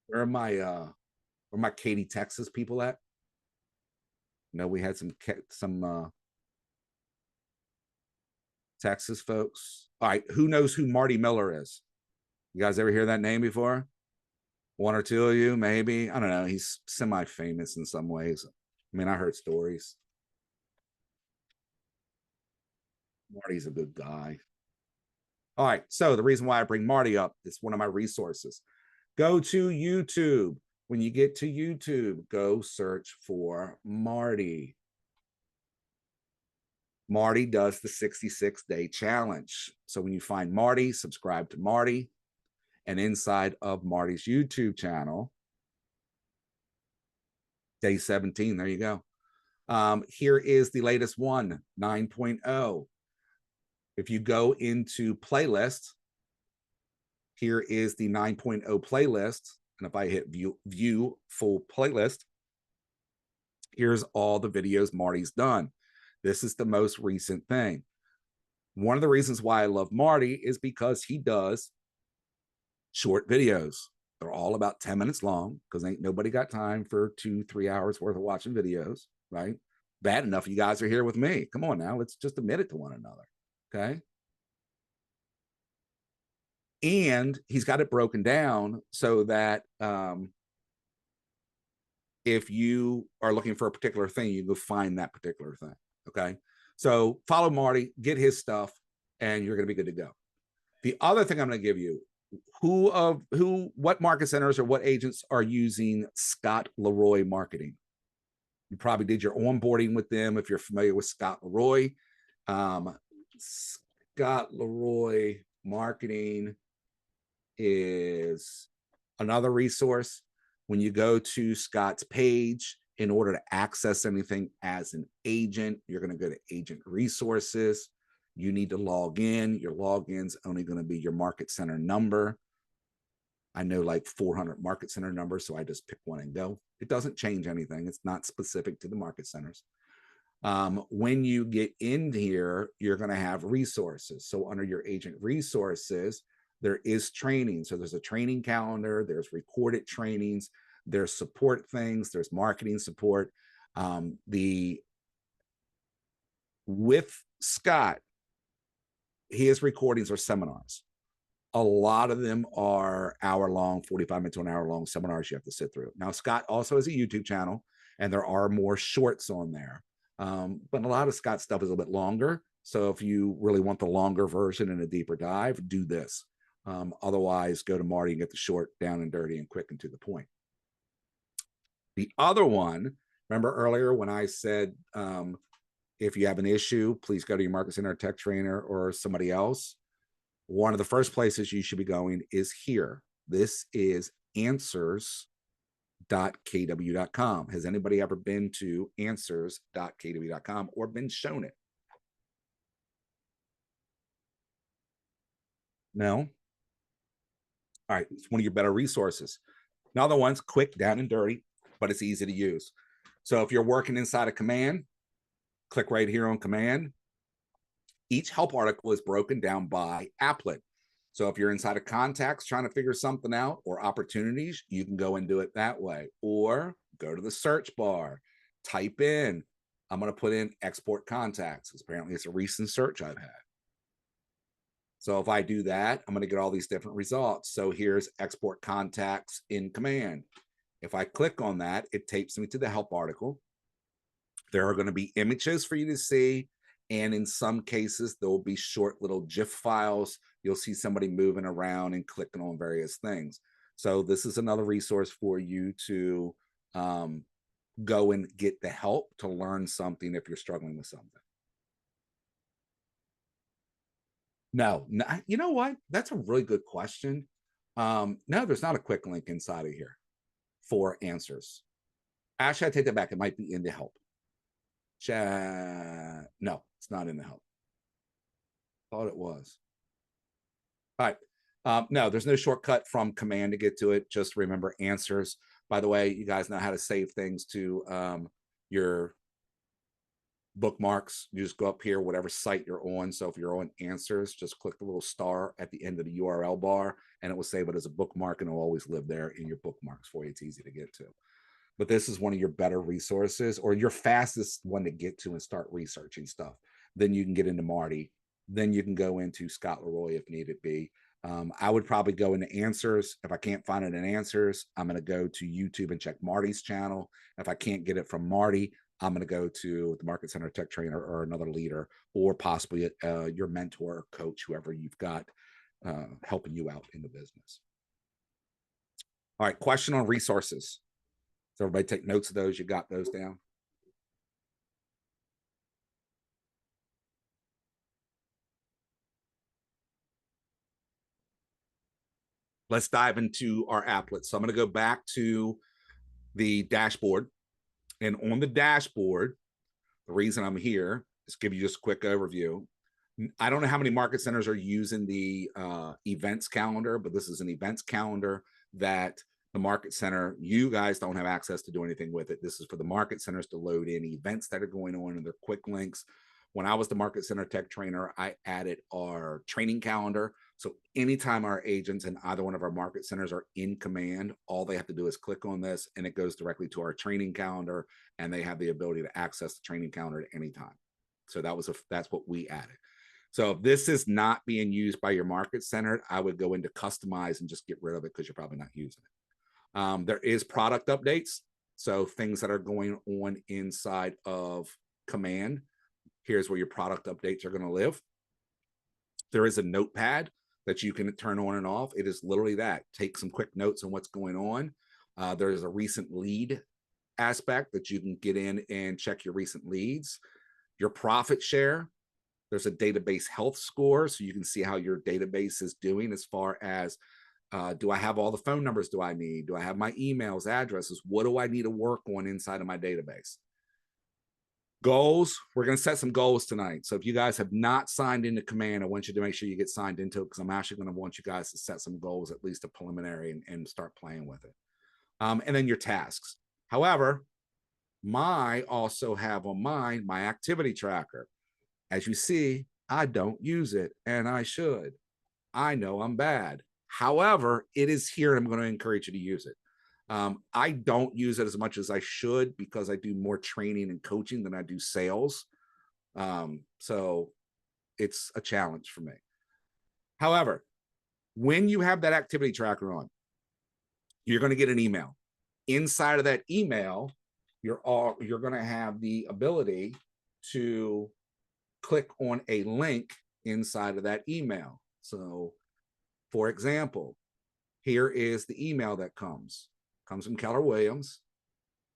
Where are my Katy, Texas people at? No, we had some Texas folks. All right, who knows who Marty Miller is? You guys ever hear that name before? One or two of you, maybe. I don't know. He's semi-famous in some ways. I mean, I heard stories. Marty's a good guy. All right, so the reason why I bring Marty up is one of my resources. Go to YouTube. When you get to YouTube, go search for Marty. Marty does the 66-day challenge. So when you find Marty, subscribe to Marty. And inside of Marty's YouTube channel, day 17, there you go. Here is the latest one, 9.0. If you go into playlist, here is the 9.0 playlist. And if I hit view full playlist, here's all the videos Marty's done. This is the most recent thing. One of the reasons why I love Marty is because he does short videos. They're all about 10 minutes long because ain't nobody got time for 2-3 hours worth of watching videos, right? Bad enough you guys are here with me. Come on now, let's just admit it to one another, okay? And he's got it broken down so that if you are looking for a particular thing, you go find that particular thing, okay? So follow Marty, get his stuff, and you're going to be good to go. The other thing I'm going to give you, what market centers or what agents are using Scott Leroy marketing? You probably did your onboarding with them if you're familiar with Scott Leroy. Scott Leroy marketing is another resource. When you go to Scott's page, in order to access anything as an agent, you're going to go to agent resources. You need to log in. Your login's only going to be your market center number. I know like 400 market center numbers, so I just pick one and go. It doesn't change anything. It's not specific to the market centers. When you get in here, you're going to have resources. So under your agent resources, there is training. So there's a training calendar, there's recorded trainings, there's support things, there's marketing support. With Scott, his recordings are seminars. A lot of them are hour-long, 45-minute to an hour-long seminars you have to sit through. Now, Scott also has a YouTube channel, and there are more shorts on there. But a lot of Scott's stuff is a little bit longer. So if you really want the longer version and a deeper dive, do this. Otherwise, go to Marty and get the short, down and dirty, and quick and to the point. The other one, remember earlier when I said, if you have an issue, please go to your market center tech trainer or somebody else. One of the first places you should be going is here. This is answers.kw.com. Has anybody ever been to answers.kw.com or been shown it? No? All right, it's one of your better resources. Another one's quick, down and dirty, but it's easy to use. So if you're working inside a command, click right here on command. Each help article is broken down by applet. So if you're inside of contacts trying to figure something out, or opportunities, you can go and do it that way. Or go to the search bar, type in, I'm going to put in export contacts, because apparently it's a recent search I've had. So if I do that, I'm going to get all these different results. So here's export contacts in command. If I click on that, it takes me to the help article. There are going to be images for you to see. And in some cases, there will be short little GIF files. You'll see somebody moving around and clicking on various things. So this is another resource for you to go and get the help to learn something if you're struggling with something. No, you know what? That's a really good question. No, there's not a quick link inside of here for answers. Actually, I take that back. It might be in the help. No, it's not in the help. Thought it was. All right. No, there's no shortcut from command to get to it. Just remember answers. By the way, you guys know how to save things to your bookmarks. You just go up here, whatever site you're on. So if you're on answers, just click the little star at the end of the URL bar, and it will save it as a bookmark, and it'll always live there in your bookmarks for you. It's easy to get to. But this is one of your better resources, or your fastest one to get to and start researching stuff. Then you can get into Marty. Then you can go into Scott Leroy if needed be. I would probably go into answers. If I can't find it in answers, I'm going to go to YouTube and check Marty's channel. If I can't get it from Marty, I'm going to go to the Market Center Tech Trainer or another leader, or possibly your mentor or coach, whoever you've got helping you out in the business. All right, question on resources. So everybody take notes of those. You got those down? Let's dive into our applet. So I'm going to go back to the dashboard. And on the dashboard, the reason I'm here is give you just a quick overview. I don't know how many market centers are using the events calendar, but this is an events calendar that the market center, you guys don't have access to do anything with it. This is for the market centers to load in events that are going on and their quick links. When I was the Market Center Tech Trainer, I added our training calendar. So anytime our agents in either one of our market centers are in command, all they have to do is click on this and it goes directly to our training calendar, and they have the ability to access the training calendar at any time. So that's what we added. So if this is not being used by your market center, I would go into customize and just get rid of it because you're probably not using it. There is product updates. So things that are going on inside of command. Here's where your product updates are going to live. There is a notepad that you can turn on and off. It is literally that. Take some quick notes on what's going on. There is a recent lead aspect that you can get in and check your recent leads. Your profit share. There's a database health score, so you can see how your database is doing as far as do I have all the phone numbers do I need? Do I have my emails, addresses? What do I need to work on inside of my database? Goals, we're going to set some goals tonight. So if you guys have not signed into command, I want you to make sure you get signed into it, because I'm actually going to want you guys to set some goals, at least a preliminary, and start playing with it. And then your tasks. However, I also have on mine my activity tracker. As you see, I don't use it, and I should. I know I'm bad. However, it is here, and I'm going to encourage you to use it. I don't use it as much as I should because I do more training and coaching than I do sales. So it's a challenge for me. However, when you have that activity tracker on, you're going to get an email. Inside of that email, you're going to have the ability to click on a link inside of that email. So, for example, here is the email that comes from Keller Williams,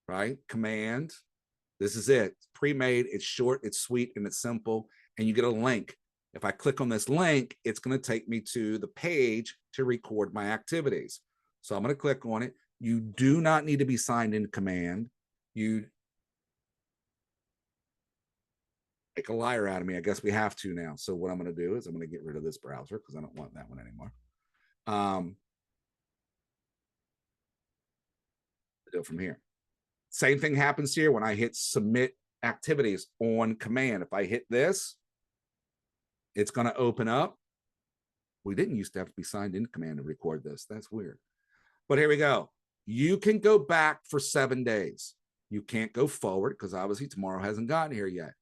right? Command. This is it. It's pre-made. It's short. It's sweet, and it's simple. And you get a link. If I click on this link, it's going to take me to the page to record my activities. So I'm going to click on it. You do not need to be signed into command. You make a liar out of me. I guess we have to now. So what I'm going to do is I'm going to get rid of this browser because I don't want that one anymore. do it from here. Same thing happens here when I hit submit activities on command. If I hit this, it's going to open up. We didn't used to have to be signed into command to record this. That's weird. But here we go. You can go back for 7 days. You can't go forward because obviously tomorrow hasn't gotten here yet.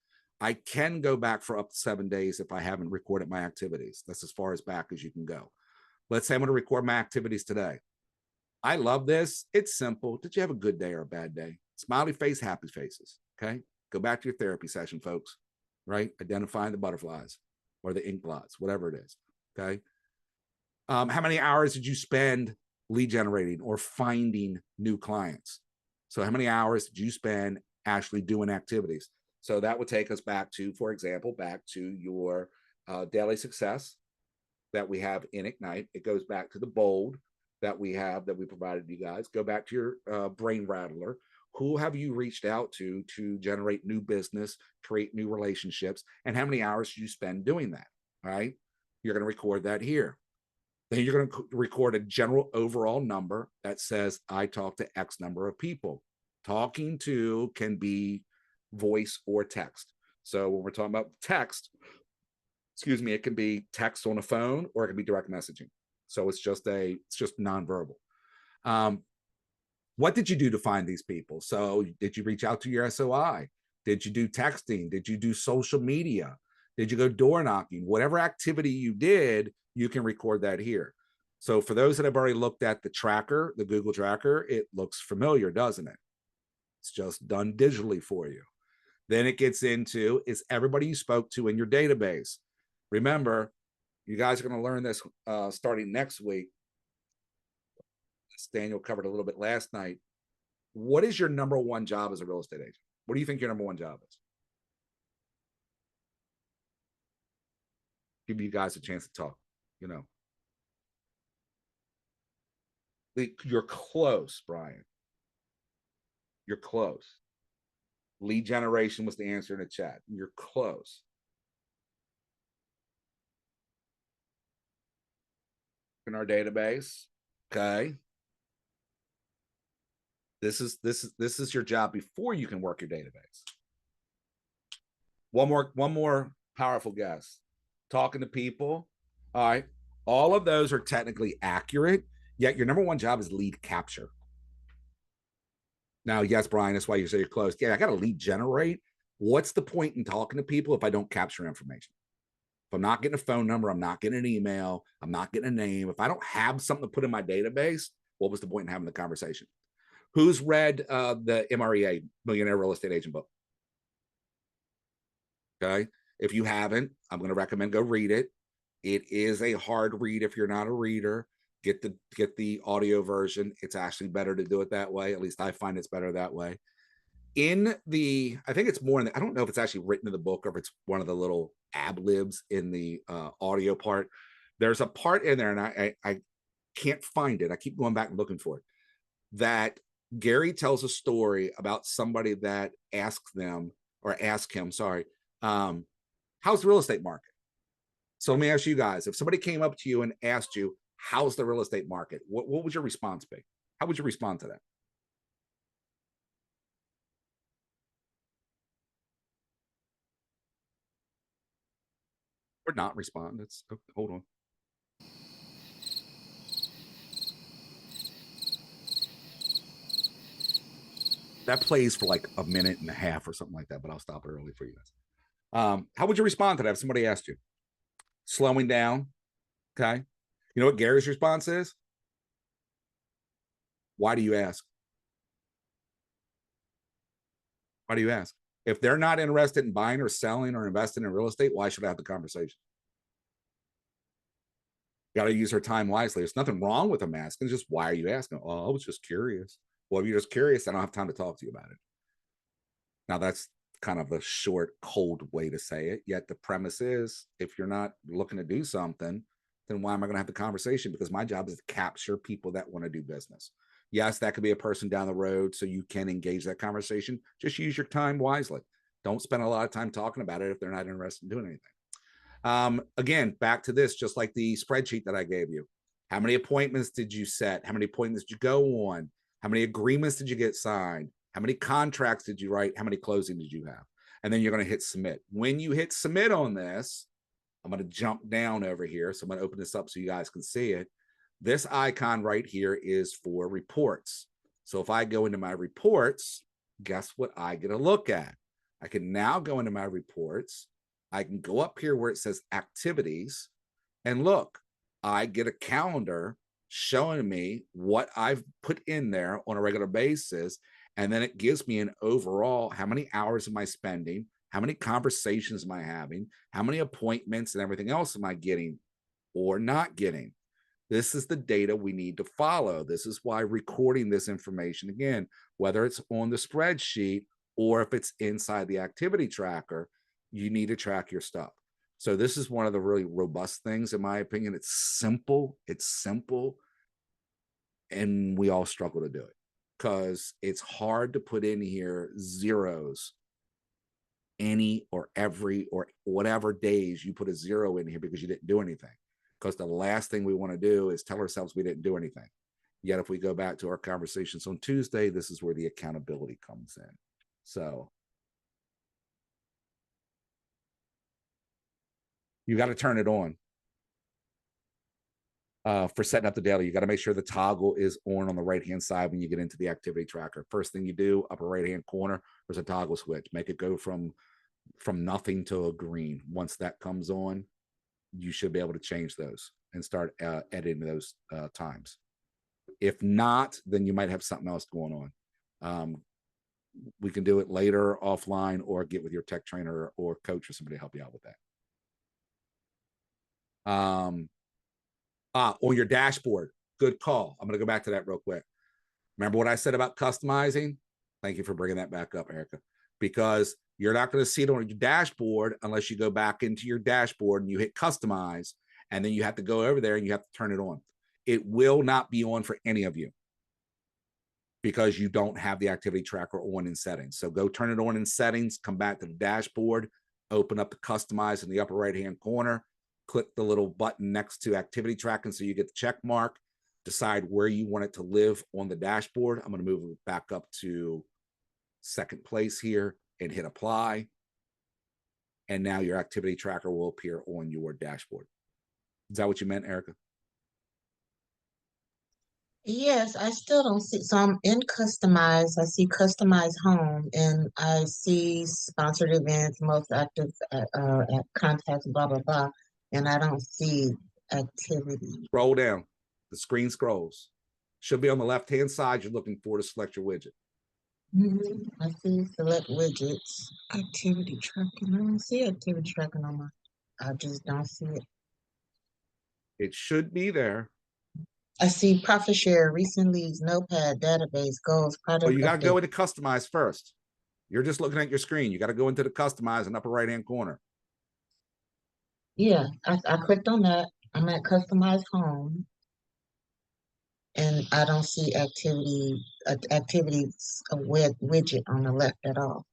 I can go back for up to 7 days if I haven't recorded my activities. That's as far as back as you can go. Let's say I'm going to record my activities today. I love this. It's simple. Did you have a good day or a bad day? Smiley face, happy faces. Okay. Go back to your therapy session, folks. Right. Identifying the butterflies or the ink blots, whatever it is. Okay. How many hours did you spend lead generating or finding new clients? So how many hours did you spend actually doing activities? So that would take us back to, for example, back to your daily success that we have in Ignite. It goes back to the bold that we have that we provided you guys. Go back to your brain rattler. Who have you reached out to generate new business, create new relationships, and how many hours do you spend doing that? All right. You're going to record that here. Then you're going to record a general overall number that says, I talked to X number of people. Talking to can be voice or text. So when we're talking about text, excuse me, it can be text on a phone or it can be direct messaging. So it's just nonverbal. What did you do to find these people? So did you reach out to your SOI? Did you do texting? Did you do social media? Did you go door knocking? Whatever activity you did, you can record that here. So for those that have already looked at the tracker, the Google tracker, it looks familiar, doesn't it? It's just done digitally for you. Then it gets into, is everybody you spoke to in your database? Remember, you guys are going to learn this starting next week. Daniel covered a little bit last night. What is your number one job as a real estate agent? What do you think your number one job is? Give you guys a chance to talk. You know, you're close, Brian. You're close. Lead generation was the answer in the chat. You're close. In our database, okay. This is your job before you can work your database. One more powerful guess. Talking to people. All right. All of those are technically accurate, yet your number one job is lead capture. Now, yes, Brian, that's why you say you're close. Yeah, I got to lead generate. What's the point in talking to people if I don't capture information? If I'm not getting a phone number, I'm not getting an email, I'm not getting a name. If I don't have something to put in my database, what was the point in having the conversation? Who's read the MREA, Millionaire Real Estate Agent book? Okay. If you haven't, I'm going to recommend go read it. It is a hard read if you're not a reader. Get the audio version. It's actually better to do it that way. At least I find it's better that way. I think it's more in I don't know if it's actually written in the book or if it's one of the little ab libs in the audio part. There's a part in there, and I can't find it. I keep going back and looking for it. That Gary tells a story about somebody that asked him, how's the real estate market? So let me ask you guys, if somebody came up to you and asked you, how's the real estate market? What would your response be? How would you respond to that? Or not respond. Hold on. That plays for like a minute and a half or something like that, but I'll stop it early for you guys. How would you respond to that if somebody asked you? Slowing down. Okay. You know what Gary's response is? Why do you ask? Why do you ask? If they're not interested in buying or selling or investing in real estate, why should I have the conversation? Got to use her time wisely. There's nothing wrong with them asking. It's just, why are you asking? Oh, I was just curious. Well, if you're just curious, I don't have time to talk to you about it. Now, that's kind of a short, cold way to say it. Yet the premise is, if you're not looking to do something, then why am I going to have the conversation? Because my job is to capture people that want to do business. Yes, that could be a person down the road, so you can engage that conversation. Just use your time wisely. Don't spend a lot of time talking about it if they're not interested in doing anything. Again, back to this, just like the spreadsheet that I gave you. How many appointments did you set? How many appointments did you go on? How many agreements did you get signed? How many contracts did you write? How many closings did you have? And then you're going to hit submit. When you hit submit on this, I'm going to jump down over here. So I'm going to open this up so you guys can see it. This icon right here is for reports. So if I go into my reports, guess what I get a look at? I can now go into my reports. I can go up here where it says activities, and look, I get a calendar showing me what I've put in there on a regular basis. And then it gives me an overall, how many hours am I spending? How many conversations am I having? How many appointments and everything else am I getting or not getting? This is the data we need to follow. This is why recording this information, again, whether it's on the spreadsheet or if it's inside the activity tracker, you need to track your stuff. So this is one of the really robust things, in my opinion. It's simple, and we all struggle to do it because it's hard to put in here zeros any or every or whatever days you put a zero in here because you didn't do anything. Because the last thing we want to do is tell ourselves we didn't do anything. Yet if we go back to our conversations on Tuesday, this is where the accountability comes in. So you got to turn it on. For setting up the daily, you got to make sure the toggle is on the right-hand side when you get into the activity tracker. First thing you do, upper right-hand corner, there's a toggle switch. Make it go from nothing to a green. Once that comes on, you should be able to change those and start editing those times. If not, then you might have something else going on. We can do it later offline or get with your tech trainer or coach or somebody to help you out with that. On your dashboard, good call. I'm going to go back to that real quick. Remember what I said about customizing? Thank you for bringing that back up, Erica, because you're not going to see it on your dashboard unless you go back into your dashboard and you hit customize, and then you have to go over there and you have to turn it on. It will not be on for any of you because you don't have the activity tracker on in settings. So go turn it on in settings, come back to the dashboard, open up the customize in the upper right-hand corner, click the little button next to activity tracking so you get the check mark, decide where you want it to live on the dashboard. I'm going to move it back up to second place here and hit apply. And now your activity tracker will appear on your dashboard. Is that what you meant, Erica?
Yes, I still don't see. So I'm in customize. I see customize home, and I see sponsored events, most active at contacts, blah blah blah, and I don't see activity.
Scroll down. The screen scrolls. Should be on the left-hand side. You're looking for to select your widget.
I see select widgets, activity tracking. I don't see activity tracking on my. I just don't see it.
It should be there.
I see profit share, recent leads, notepad, database, goals, product.
Well, you got to
update.
go into customize first. You're just looking at your screen. You got to go into the customize in upper right-hand corner.
Yeah, I clicked on that. I'm at customize home, and I don't see activities widget on the left at all.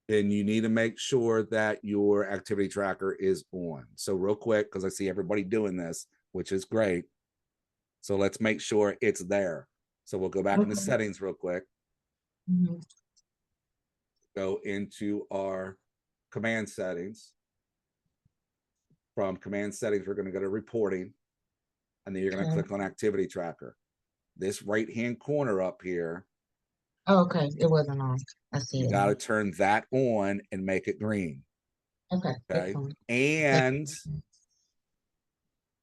Then you need to make sure that your activity tracker is on. So real quick, because I see everybody doing this, which is great. So let's make sure it's there. So we'll go back into settings real quick. Go into our command settings. From command settings, we're going to go to reporting, and then you're going to click on activity tracker. This right-hand corner up here.
Oh, okay, it wasn't on. I see it.
You got to turn that on and make it green.
Okay.
And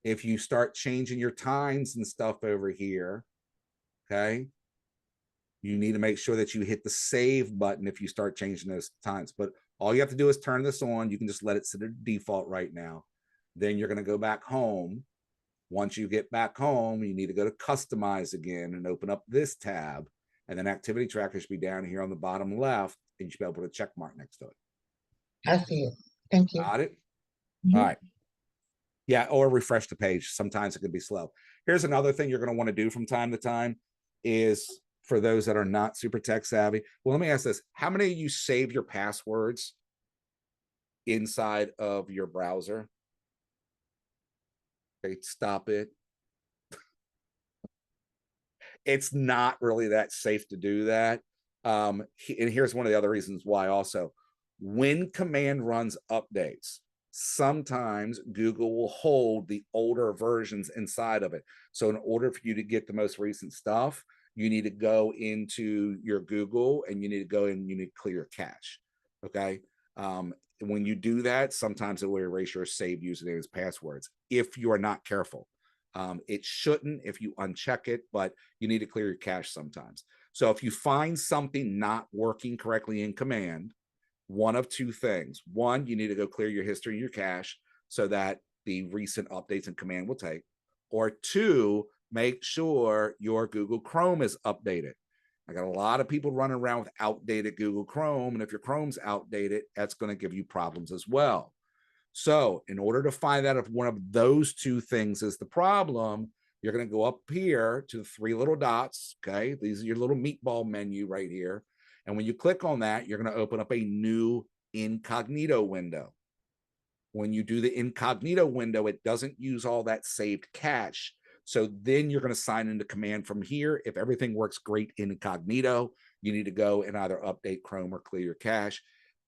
if you start changing your times and stuff over here, okay, you need to make sure that you hit the save button if you start changing those times. But all you have to do is turn this on. You can just let it sit at default right now. Then you're going to go back home. Once you get back home, you need to go to customize again and open up this tab. And then activity tracker should be down here on the bottom left, and you should be able to put a check mark next to it.
I see it. Thank you.
Got it? All right. Yeah, or refresh the page. Sometimes it can be slow. Here's another thing you're going to want to do from time to time is for those that are not super tech savvy. Well, let me ask this. How many of you save your passwords inside of your browser? Okay, stop it. it's not really that safe to do that. And here's one of the other reasons why also. When command runs updates, sometimes Google will hold the older versions inside of it. So in order for you to get the most recent stuff, you need to go into your Google and you need to go and you need to clear your cache. Okay. When you do that, sometimes it will erase your saved usernames, passwords if you are not careful. It shouldn't if you uncheck it, but you need to clear your cache sometimes. So if you find something not working correctly in command, one of two things. One, you need to go clear your history and your cache so that the recent updates in command will take. Or two, make sure your Google Chrome is updated. I got a lot of people running around with outdated Google Chrome, and if your Chrome's outdated, that's going to give you problems as well. So in order to find out if one of those two things is the problem, you're going to go up here to the three little dots. Okay, these are your little meatball menu right here. And when you click on that, you're going to open up a new incognito window. When you do the incognito window, it doesn't use all that saved cache. So then you're going to sign into command from here. If everything works great in incognito, you need to go and either update Chrome or clear your cache.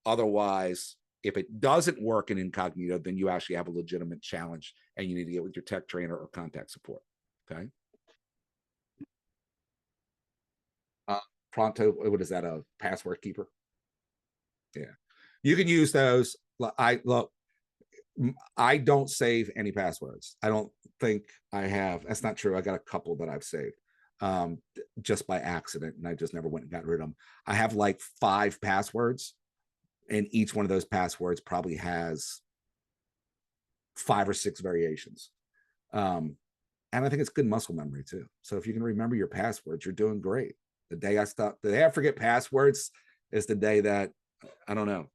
Otherwise, if it doesn't work in incognito, then you actually have a legitimate challenge and you need to get with your tech trainer or contact support. Okay. Pronto, what is that, a password keeper? Yeah, you can use those. I don't save any passwords. I don't think I have. That's not true. I got a couple that I've saved just by accident, and I just never went and got rid of them. I have like 5 passwords, and each one of those passwords probably has 5 or 6 variations. And I think it's good muscle memory too. So if you can remember your passwords, you're doing great. The day I forget passwords is the day that, I don't know,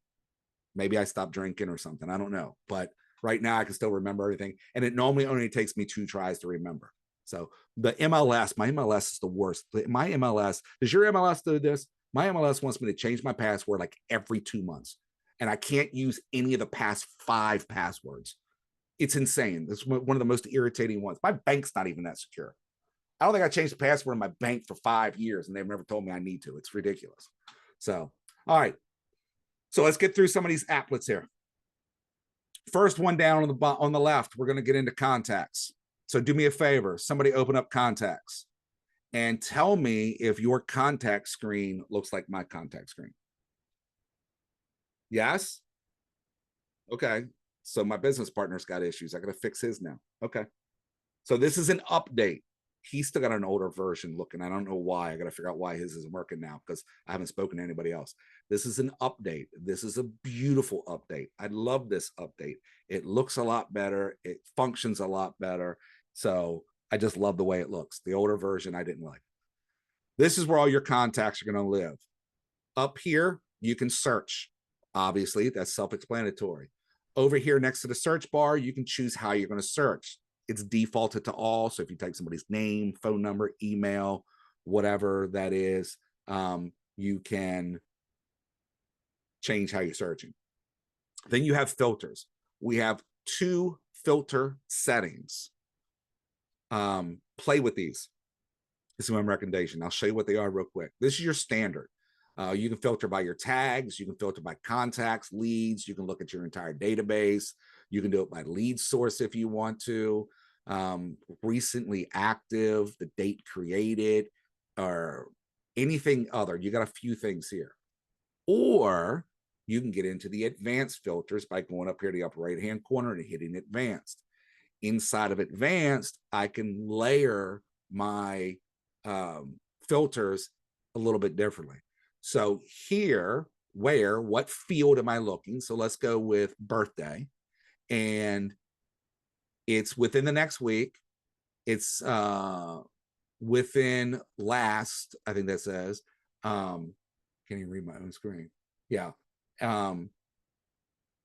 maybe I stopped drinking or something. I don't know. But right now I can still remember everything. And it normally only takes me 2 tries to remember. So the MLS, my MLS is the worst. My MLS, does your MLS do this? My MLS wants me to change my password like every 2 months. And I can't use any of the past 5 passwords. It's insane. It's one of the most irritating ones. My bank's not even that secure. I don't think I changed the password in my bank for 5 years and they've never told me I need to. It's ridiculous. So, all right. So let's get through some of these applets here. First one down on the left, we're going to get into contacts. So do me a favor. Somebody open up contacts and tell me if your contact screen looks like my contact screen. Yes? Okay. So my business partner's got issues. I got to fix his now. Okay. So this is an update. He's still got an older version looking. I don't know why. I got to figure out why his isn't working now because I haven't spoken to anybody else. This is an update. This is a beautiful update. I love this update. It looks a lot better. It functions a lot better. So I just love the way it looks. The older version I didn't like. This is where all your contacts are going to live. Up here, you can search. Obviously, that's self-explanatory. Over here next to the search bar, you can choose how you're going to search. It's defaulted to all. So if you type somebody's name, phone number, email, whatever that is, you can change how you're searching. Then you have filters. We have 2 filter settings. Play with these. This is my recommendation. I'll show you what they are real quick. This is your standard. You can filter by your tags. You can filter by contacts, leads. You can look at your entire database. You can do it by lead source if you want to. Recently active, the date created, or anything other. You got a few things here. Or you can get into the advanced filters by going up here to the upper right-hand corner and hitting advanced. Inside of advanced, I can layer my filters a little bit differently. So here, what field am I looking? So let's go with birthday. And it's within the next week. It's within last, I think that says, can you read my own screen? Yeah.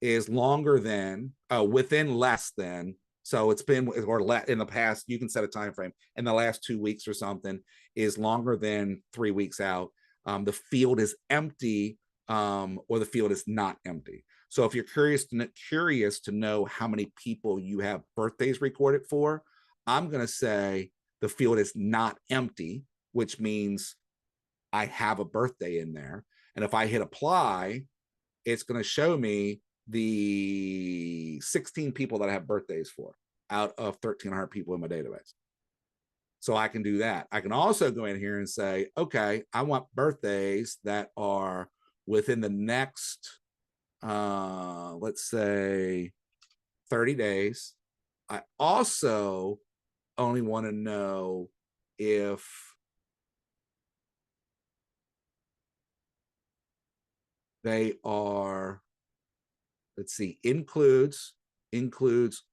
Is longer than, within less than. So it's been, or in the past, you can set a time frame. In the last 2 weeks or something is longer than 3 weeks out. The field is empty, or the field is not empty. So if you're curious to know how many people you have birthdays recorded for, I'm going to say the field is not empty. which means I have a birthday in there. And if I hit apply, it's going to show me the 16 people that I have birthdays for out of 1,300 people in my database. So I can do that. I can also go in here and say, okay, I want birthdays that are within the next, let's say 30 days. I also only want to know if they are, let's see, includes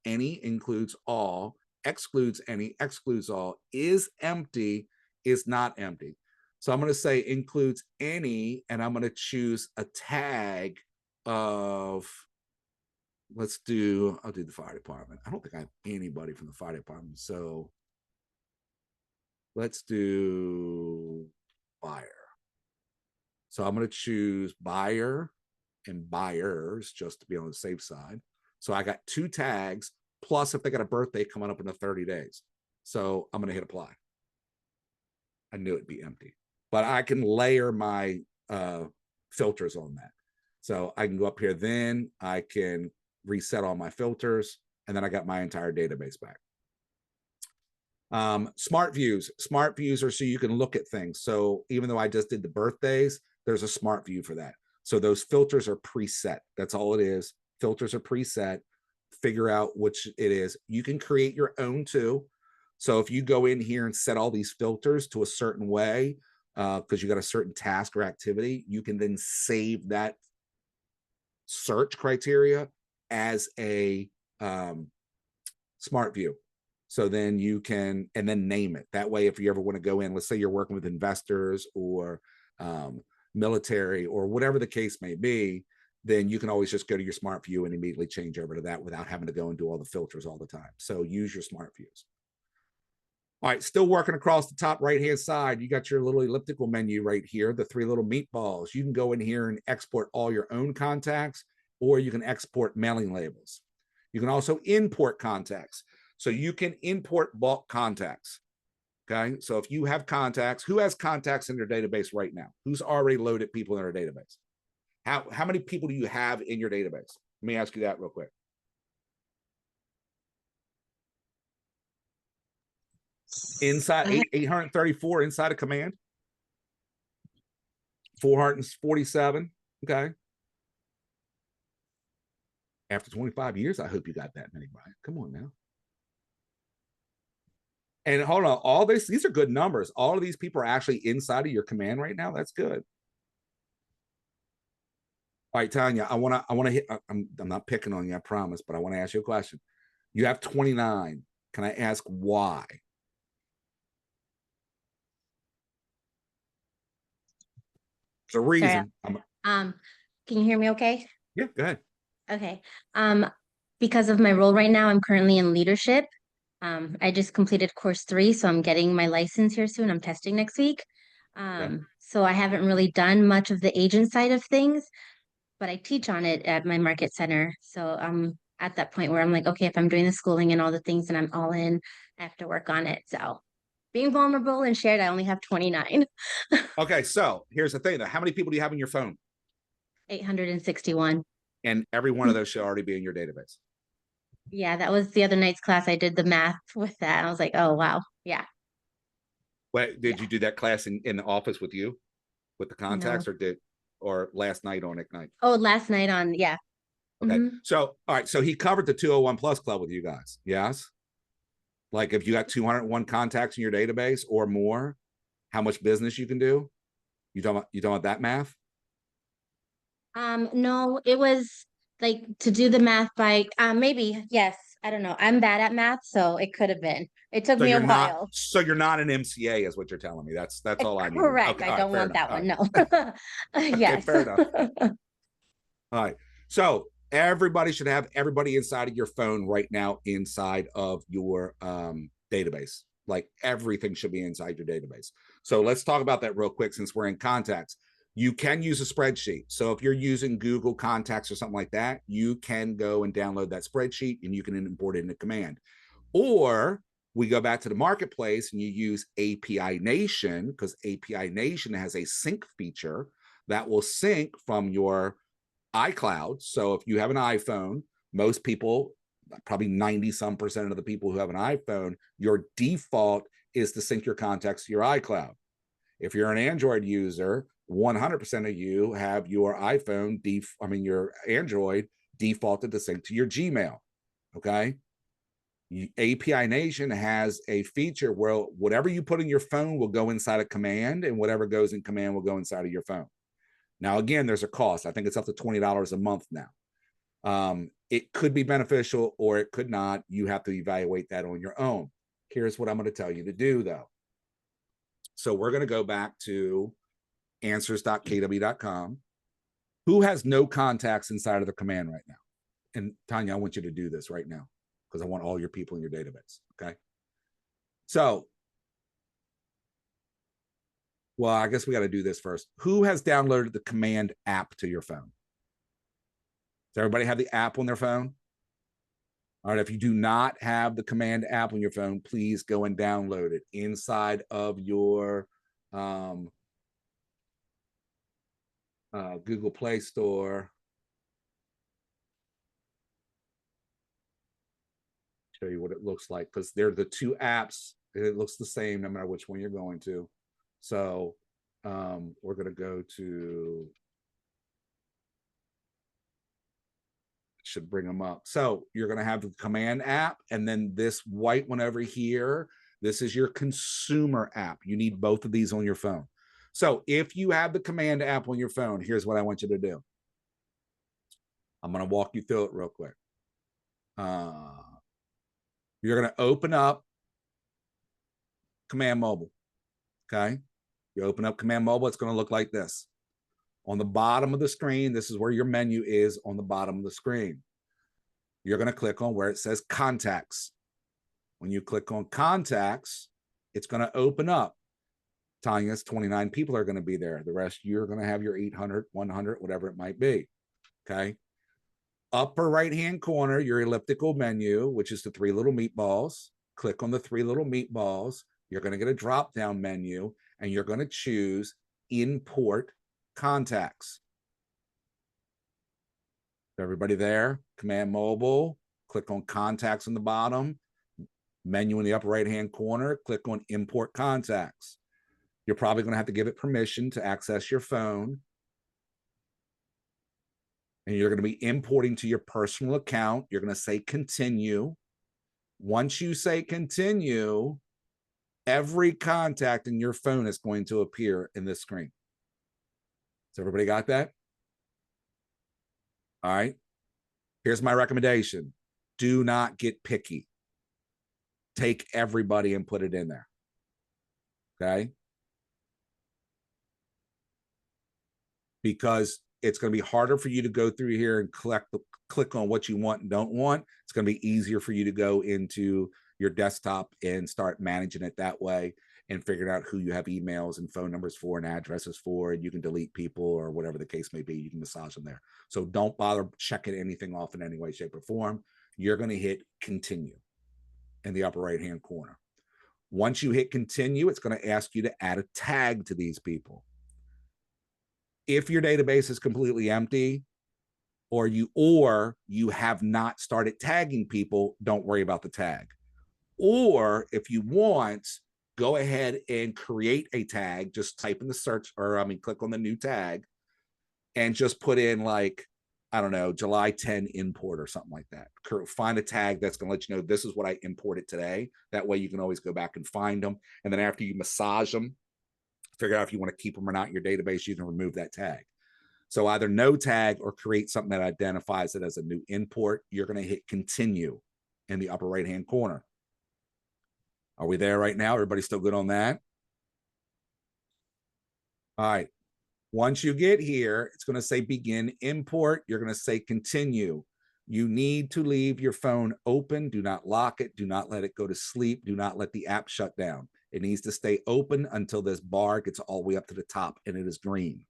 any, includes all, excludes any, excludes all, is empty, is not empty. So I'm going to say includes any, and I'm going to choose a tag of, I'll do the fire department. I don't think I have anybody from the fire department. So let's do buyer. So I'm going to choose buyer and buyers just to be on the safe side. So I got 2 tags, plus if they got a birthday coming up in the 30 days. So I'm going to hit apply. I knew it'd be empty, but I can layer my filters on that. So I can go up here, then I can reset all my filters, and then I got my entire database back. Smart views are so you can look at things. So even though I just did the birthdays, there's a smart view for that. So those filters are preset. That's all it is. Filters are preset. Figure out which it is. You can create your own too. So if you go in here and set all these filters to a certain way, because you got a certain task or activity, you can then save that search criteria as a smart view. So then you can, and then name it. That way, if you ever want to go in, let's say you're working with investors or military or whatever the case may be, then you can always just go to your smart view and immediately change over to that without having to go and do all the filters all the time. So use your smart views. All right, still working across the top right-hand side. You got your little elliptical menu right here, the 3 little meatballs. You can go in here and export all your own contacts, or you can export mailing labels. You can also import contacts. So you can import bulk contacts. Okay, so if you have contacts, who has contacts in their database right now? Who's already loaded people in their database? How many people do you have in your database? Let me ask you that real quick. Inside 834 inside of command. 447. Okay. After 25 years, I hope you got that many, Brian. Come on now. And hold on, all these are good numbers. All of these people are actually inside of your command right now. That's good. All right, Tanya, I want to hit, I'm not picking on you, I promise, but I want to ask you a question. You have 29. Can I ask why? There's a reason.
Can you hear me okay?
Yeah, go ahead.
Okay. Because of my role right now, I'm currently in leadership. I just completed course 3, so I'm getting my license here soon. I'm testing next week. So I haven't really done much of the agent side of things, but I teach on it at my market center. So I'm at that point where I'm like, okay, if I'm doing the schooling and all the things and I'm all in, I have to work on it. So being vulnerable and shared, I only have 29.
Okay, so here's the thing though. How many people do you have on your phone?
861.
And every one of those should already be in your database.
Yeah, that was the other night's class. I did the math with that. I was like, oh, wow. Yeah.
What did you do that class in the office with you with the contacts,
No.
or last night on Ignite?
Oh, last night on, yeah.
Okay. So, all right. So he covered the 201 plus club with you guys. Yes. Like if you got 201 contacts in your database or more, how much business you can do? You talking about that math?
No, it was like to do the math by maybe, yes. I don't know. I'm bad at math, so it could have been. It took me a while.
So you're not an MCA, is what you're telling me. That's all I need.
Correct.
Okay,
I don't want that one. No. Yes.
Fair enough. All right. So everybody should have everybody inside of your phone right now inside of your database. Like everything should be inside your database. So let's talk about that real quick since we're in contacts. You can use a spreadsheet. So if you're using Google Contacts or something like that, you can go and download that spreadsheet and you can import it into command. Or we go back to the marketplace and you use API Nation, because API Nation has a sync feature that will sync from your iCloud. So if you have an iPhone, most people, probably 90% of the people who have an iPhone, your default is to sync your contacts to your iCloud. If you're an Android user, 100% of you have your iPhone, your Android defaulted to sync to your Gmail. Okay. API Nation has a feature where whatever you put in your phone will go inside a command, and whatever goes in command will go inside of your phone. Now, again, there's a cost. I think it's up to $20 a month now. It could be beneficial or it could not. You have to evaluate that on your own. Here's what I'm going to tell you to do, though. So we're going to go back to answers.kw.com. Who has no contacts inside of the command right now? And Tanya, I want you to do this right now, because I want all your people in your database. Okay. So, well, I guess we got to do this first. Who has downloaded the command app to your phone? Does everybody have the app on their phone? All right. If you do not have the command app on your phone, please go and download it inside of your Google Play Store. Show you what it looks like, because they're the two apps. It looks the same no matter which one you're going to. So we're going to go to, should bring them up. So you're going to have the command app, and then this white one over here, this is your consumer app. You need both of these on your phone. So if you have the command app on your phone, here's what I want you to do. I'm going to walk you through it real quick. You're going to open up Command Mobile. Okay. You open up Command Mobile, it's going to look like this. On the bottom of the screen, this is where your menu is on the bottom of the screen. You're going to click on where it says Contacts. When you click on Contacts, it's going to open up. Tanya's 29 people are going to be there. The rest, you're going to have your 800, 100, whatever it might be. Okay. Upper right-hand corner, your elliptical menu, which is the three little meatballs. Click on the three little meatballs. You're going to get a drop-down menu, and you're going to choose Import Contacts. Everybody there? Command Mobile. Click on Contacts on the bottom. Menu in the upper right-hand corner. Click on Import Contacts. You're probably going to have to give it permission to access your phone. And you're going to be importing to your personal account. You're going to say continue. Once you say continue, every contact in your phone is going to appear in this screen. So everybody got that? All right. Here's my recommendation. Do not get picky. Take everybody and put it in there. Okay. Because it's going to be harder for you to go through here and click on what you want and don't want. It's going to be easier for you to go into your desktop and start managing it that way and figuring out who you have emails and phone numbers for and addresses for, and you can delete people or whatever the case may be. You can massage them there. So don't bother checking anything off in any way, shape, or form. You're going to hit continue in the upper right-hand corner. Once you hit continue, it's going to ask you to add a tag to these people. If your database is completely empty, or you have not started tagging people, don't worry about the tag. Or if you want, go ahead and create a tag. Just type in the search, click on the new tag and just put in, like, I don't know, July 10 import or something like that. Find a tag that's going to let you know this is what I imported today. That way you can always go back and find them. And then after you massage them, figure out if you want to keep them or not in your database, you can remove that tag. So either no tag or create something that identifies it as a new import. You're going to hit continue in the upper right-hand corner. Are we there right now? Everybody still good on that? All right. Once you get here, it's going to say begin import. You're going to say continue. You need to leave your phone open. Do not lock it. Do not let it go to sleep. Do not let the app shut down. It needs to stay open until this bar gets all the way up to the top and it is green.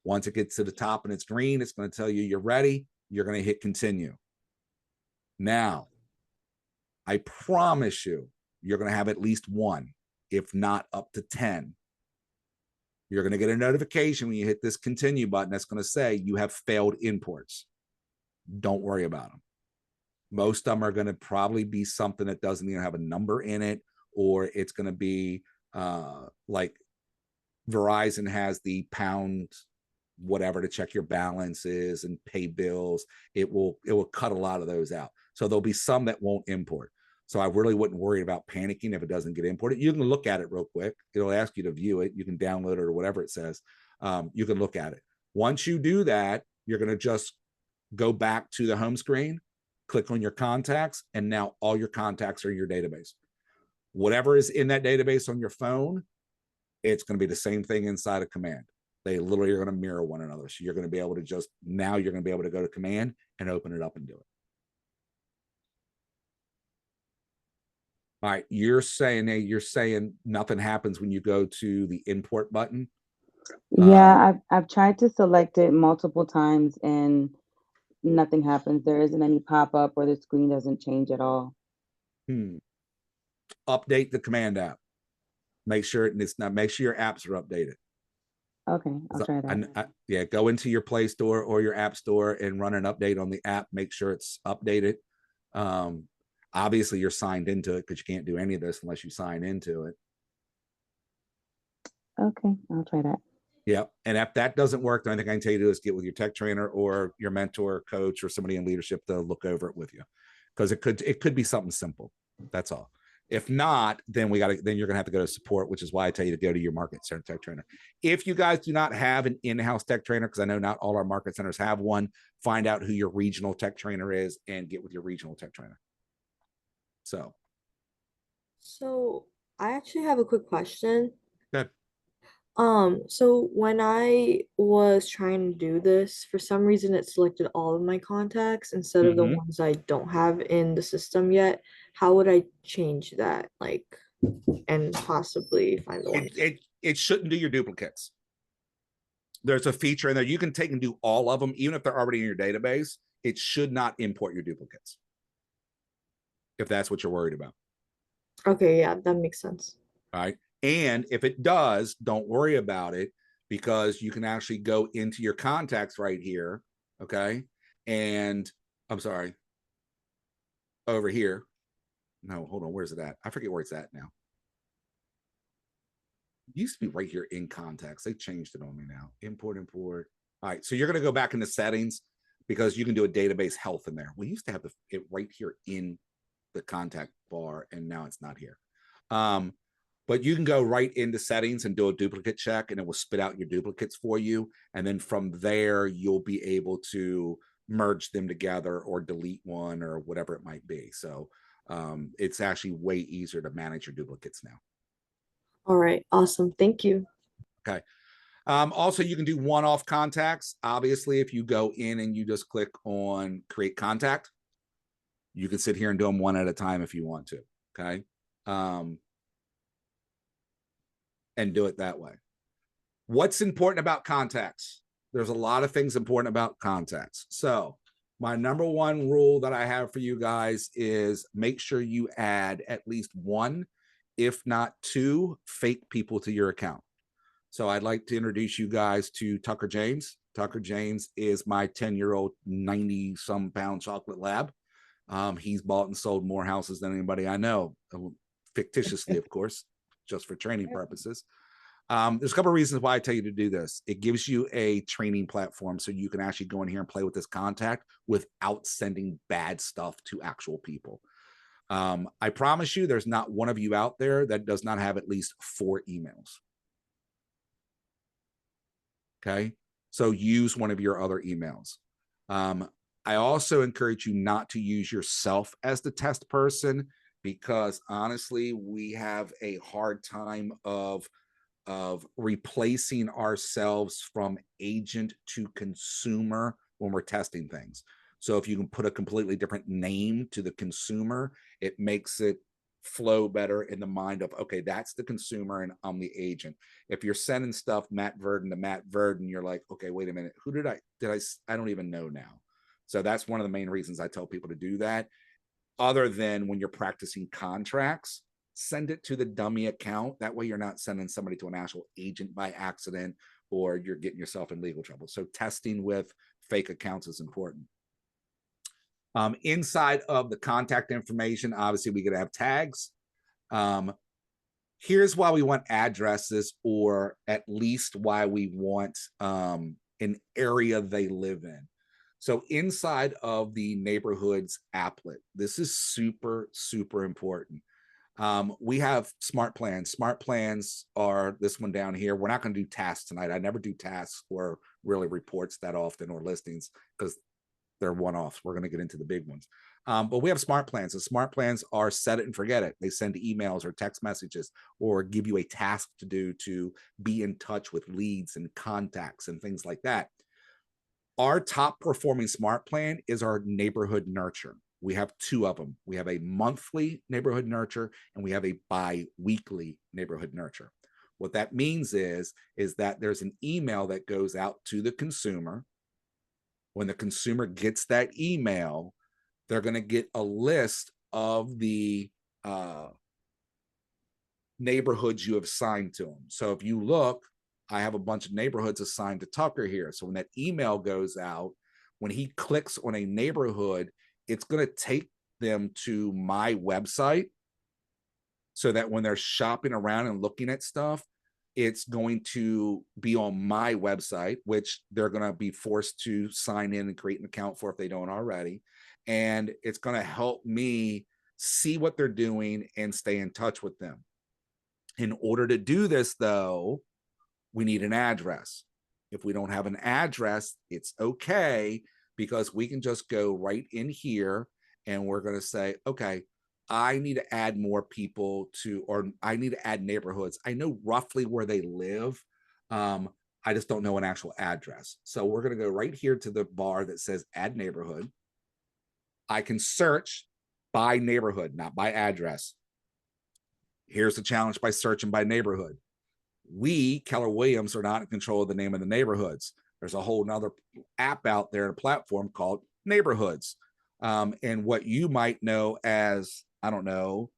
Once it gets to the top and it's green, it's going to tell you you're ready. You're going to hit continue. Now, I promise you, you're going to have at least one, if not up to 10. You're going to get a notification when you hit this continue button that's going to say you have failed imports. Don't worry about them. Most of them are going to probably be something that doesn't even have a number in it, or it's going to be like Verizon has the pound whatever to check your balances and pay bills. It will cut a lot of those out. So there'll be some that won't import. So I really wouldn't worry about panicking if it doesn't get imported. You can look at it real quick. It'll ask you to view it. You can download it or whatever it says. You can look at it. Once you do that, you're going to just go back to the home screen, click on your contacts, and now all your contacts are in your database. Whatever is in that database on your phone, it's going to be the same thing inside of command. They literally are going to mirror one another. So you're going to be able to just, now you're going to be able to go to command and open it up and do it. All right, you're saying nothing happens when you go to the import button.
Yeah, I've tried to select it multiple times and nothing happens. There isn't any pop-up or the screen doesn't change at all.
Update the command app. Make sure make sure your apps are updated.
Okay, I'll try that.
Yeah, go into your Play Store or your App Store and run an update on the app. Make sure it's updated. Obviously, you're signed into it because you can't do any of this unless you sign into it.
Okay, I'll try that.
Yep. And if that doesn't work, the only thing I can tell you to do is get with your tech trainer or your mentor, coach, or somebody in leadership to look over it with you, because it could be something simple. That's all. If not, then you're gonna have to go to support, which is why I tell you to go to your market center tech trainer. If you guys do not have an in-house tech trainer, because I know not all our market centers have one, find out who your regional tech trainer is and get with your regional tech trainer.
So I actually have a quick question.
Good.
So when I was trying to do this, for some reason it selected all of my contacts instead of the ones I don't have in the system yet. How would I change that, like, and possibly find the ones?
It shouldn't do your duplicates. There's a feature in there. You can take and do all of them, even if they're already in your database. It should not import your duplicates, if that's what you're worried about.
Okay, yeah, that makes sense.
All right. And if it does, don't worry about it, because you can actually go into your contacts right here. Okay. And I'm sorry, over here. No, hold on. Where's it at? I forget where it's at now. It used to be right here in contacts. They changed it on me now. Import. All right. So you're going to go back into settings, because you can do a database health in there. We used to have it right here in the contact bar, and now it's not here. But you can go right into settings and do a duplicate check, and it will spit out your duplicates for you. And then from there, you'll be able to merge them together or delete one or whatever it might be. So it's actually way easier to manage your duplicates now.
All right, awesome. Thank you.
Okay. Also, you can do one-off contacts. Obviously, if you go in and you just click on create contact, you can sit here and do them one at a time if you want to. Okay. And do it that way. What's important about contacts? There's a lot of things important about contacts. So my number one rule that I have for you guys is make sure you add at least one, if not two, fake people to your account. So I'd like to introduce you guys to Tucker James. Tucker James is my 10-year-old, 90-some pound chocolate lab. He's bought and sold more houses than anybody I know, fictitiously, of course, just for training purposes. There's a couple of reasons why I tell you to do this. It gives you a training platform so you can actually go in here and play with this contact without sending bad stuff to actual people. I promise you, there's not one of you out there that does not have at least 4 emails. Okay, so use one of your other emails. I also encourage you not to use yourself as the test person, because honestly, we have a hard time of replacing ourselves from agent to consumer when we're testing things. So if you can put a completely different name to the consumer, it makes it flow better in the mind of, okay, that's the consumer and I'm the agent. If you're sending stuff Matt Verdon to Matt Verdon, you're like, okay, wait a minute, who did I don't even know now. So that's one of the main reasons I tell people to do that. other than when you're practicing contracts, send it to the dummy account. That way you're not sending somebody to an actual agent by accident, or you're getting yourself in legal trouble. So testing with fake accounts is important. Inside of the contact information, obviously we could have tags. Here's why we want addresses, or at least why we want an area they live in. So inside of the neighborhoods applet, this is super, super important. We have smart plans. Smart plans are this one down here. We're not going to do tasks tonight. I never do tasks or really reports that often, or listings, because they're one-offs. We're going to get into the big ones. But we have smart plans. The smart plans are set it and forget it. They send emails or text messages, or give you a task to do to be in touch with leads and contacts and things like that. Our top performing smart plan is our neighborhood nurture. We have two of them. We have a monthly neighborhood nurture, and we have a bi-weekly neighborhood nurture. What that means is that there's an email that goes out to the consumer. When the consumer gets that email, they're going to get a list of the neighborhoods you have assigned to them. So if you look, I have a bunch of neighborhoods assigned to Tucker here. So when that email goes out, when he clicks on a neighborhood, it's going to take them to my website, so that when they're shopping around and looking at stuff, it's going to be on my website, which they're going to be forced to sign in and create an account for if they don't already. And it's going to help me see what they're doing and stay in touch with them. In order to do this, though, we need an address. If we don't have an address, it's okay, because we can just go right in here and we're going to say, okay, I need to add more people to, or I need to add neighborhoods. I know roughly where they live. I just don't know an actual address. So we're going to go right here to the bar that says add neighborhood. I can search by neighborhood, not by address. Here's the challenge by searching by neighborhood. We, Keller Williams, are not in control of the name of the neighborhoods. There's a whole nother app out there, a platform called Neighborhoods. And what you might know as, I don't know,